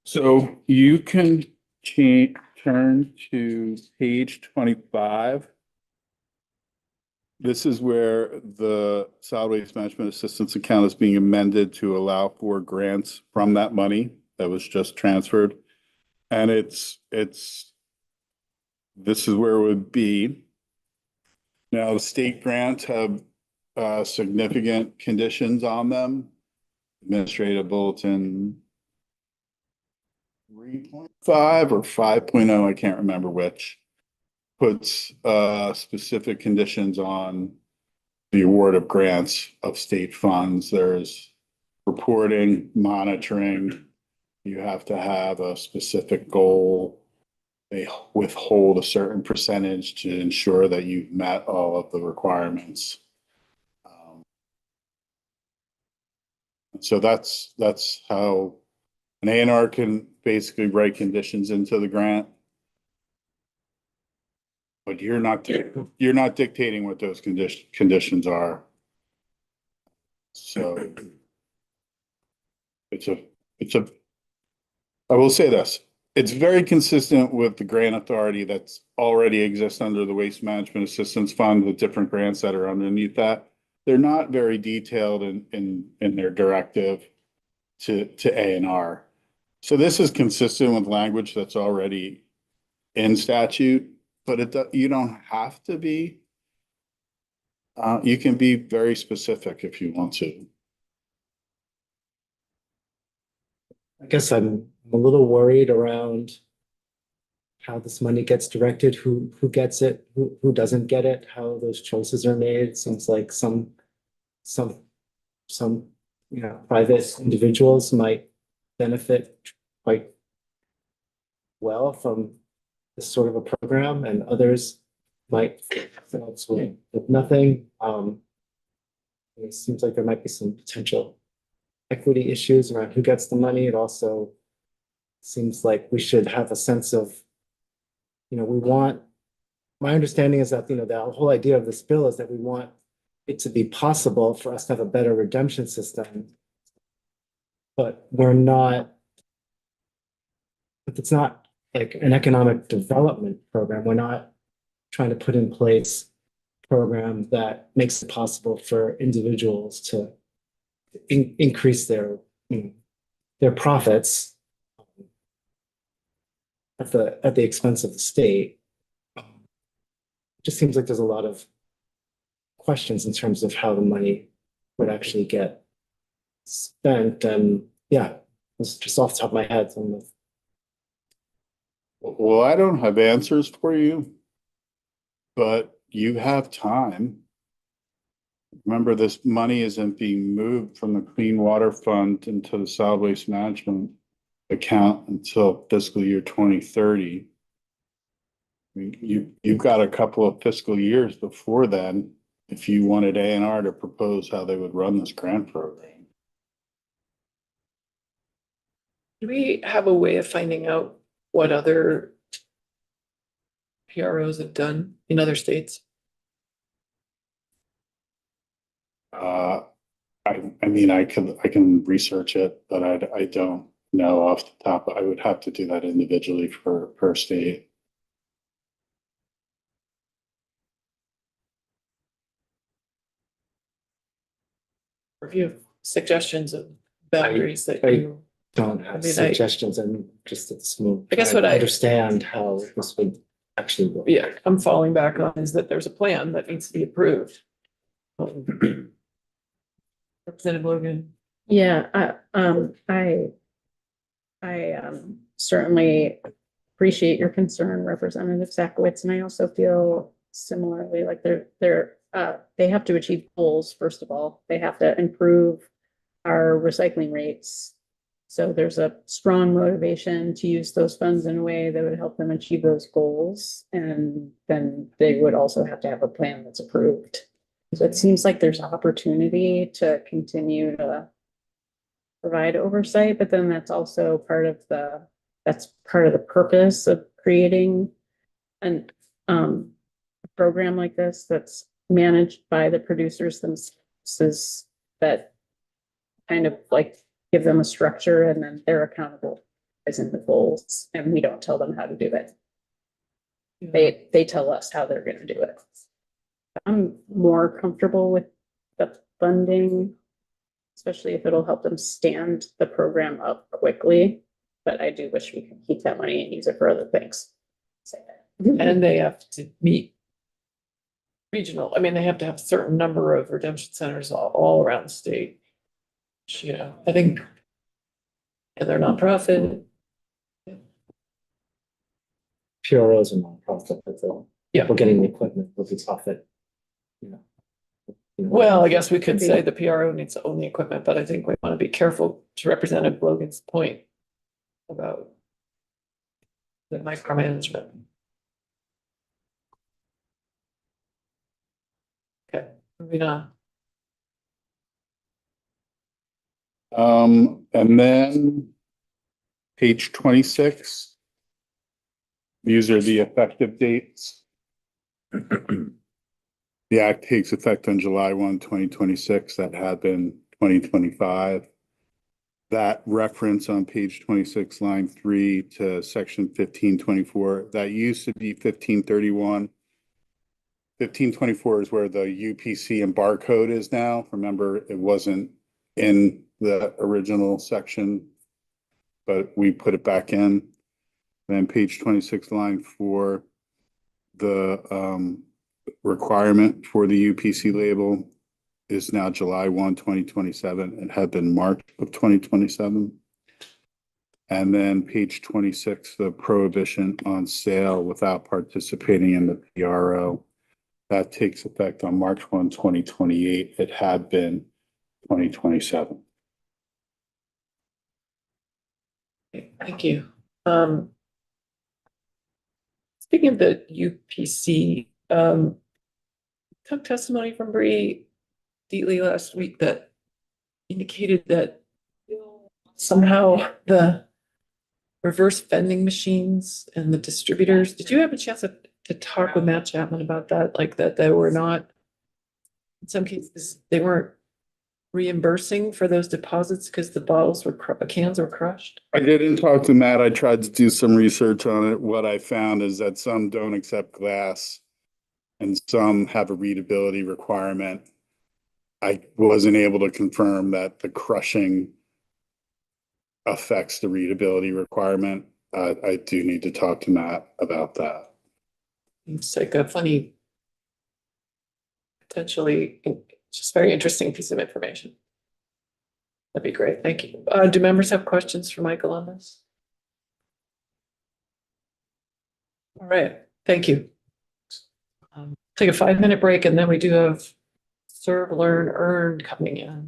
So you can turn to page 25. This is where the Solid Waste Management Assistance Account is being amended to allow for grants from that money that was just transferred. And this is where it would be. Now, the state grants have significant conditions on them. Administrative Bulletin 3.5 or 5.0, I can't remember which, puts specific conditions on the award of grants of state funds. There's reporting, monitoring. You have to have a specific goal. They withhold a certain percentage to ensure that you've met all of the requirements. So that's how an A&R can basically write conditions into the grant. But you're not dictating what those conditions are. So I will say this, it's very consistent with the grant authority that's already exists under the Waste Management Assistance Fund with different grants that are underneath that. They're not very detailed in their directive to A&R. So this is consistent with language that's already in statute. But you don't have to be. You can be very specific if you want to. I guess I'm a little worried around how this money gets directed, who gets it, who doesn't get it, how those choices are made. Seems like some private individuals might benefit quite well from this sort of a program, and others might feel elsewhere with nothing. It seems like there might be some potential equity issues around who gets the money. It also seems like we should have a sense of, my understanding is that, the whole idea of this bill is that we want it to be possible for us to have a better redemption system. But it's not like an economic development program. We're not trying to put in place a program that makes it possible for individuals to increase their profits at the expense of the state. It just seems like there's a lot of questions in terms of how the money would actually get spent. And yeah, it's just off the top of my head. Well, I don't have answers for you, but you have time. Remember, this money isn't being moved from the Clean Water Fund into the Solid Waste Management account until fiscal year 2030. I mean, you've got a couple of fiscal years before then if you wanted A&R to propose how they would run this grant program. Do we have a way of finding out what other PROs have done in other states? I mean, I can research it, but I don't know off the top. I would have to do that individually per state. Review suggestions of boundaries that I you, don't have I mean, suggestions. I'm just at this moment. I guess trying what to I- understand how this would actually work. yeah, I'm falling back on is that there's a plan that needs to be approved. Representative Logan. Yeah, I certainly appreciate your concern, Representative Sakowicz, and I also feel similarly like they have to achieve goals, first of all. They have to improve our recycling rates. So there's a strong motivation to use those funds in a way that would help them achieve those goals. And then they would also have to have a plan that's approved. So it seems like there's opportunity to continue to provide oversight, but then that's also part of the purpose of creating a program like this that's managed by the producers themselves, that kind of like give them a structure and then they're accountable as in the goals, and we don't tell them how to do it. They tell us how they're gonna do it. I'm more comfortable with the funding, especially if it'll help them stand the program up quickly. But I do wish we could keep that money and use it for other things. And they have to meet regional, I mean, they have to have a certain number of redemption centers all around the state. Which, I think, and they're nonprofit. PROs are nonprofit, but Yeah. we're getting the equipment will be profit. Well, I guess we could say the PRO needs to own the equipment, but I think we want to be careful to Representative Logan's point about the micromanagement. Okay, moving on. And then page 26. These are the effective dates. The act takes effect on July 1, 2026. That had been 2025. That reference on page 26, line 3 to section 1524, that used to be 1531. 1524 is where the UPC and barcode is now. Remember, it wasn't in the original section, but we put it back in. Then page 26, line 4, the requirement for the UPC label is now July 1, 2027. It had been March of 2027. And then page 26, the prohibition on sale without participating in the PRO. That takes effect on March 1, 2028. It had been 2027. Thank you. Speaking of the UPC, took testimony from Bree Deatley last week that indicated that somehow the reverse vending machines and the distributors, did you have a chance to talk with Matt Chapman about that? Like that they were not, in some cases, they weren't reimbursing for those deposits because the bottles were, cans were crushed? I didn't talk to Matt. I tried to do some research on it. What I found is that some don't accept glass and some have a readability requirement. I wasn't able to confirm that the crushing affects the readability requirement. I do need to talk to Matt about that. It's like a funny, potentially just very interesting piece of information. That'd be great. Thank you. Do members have questions for Michael on this? All right, thank you. Take a 5-minute break and then we do have Serve, Learn, Earn coming in.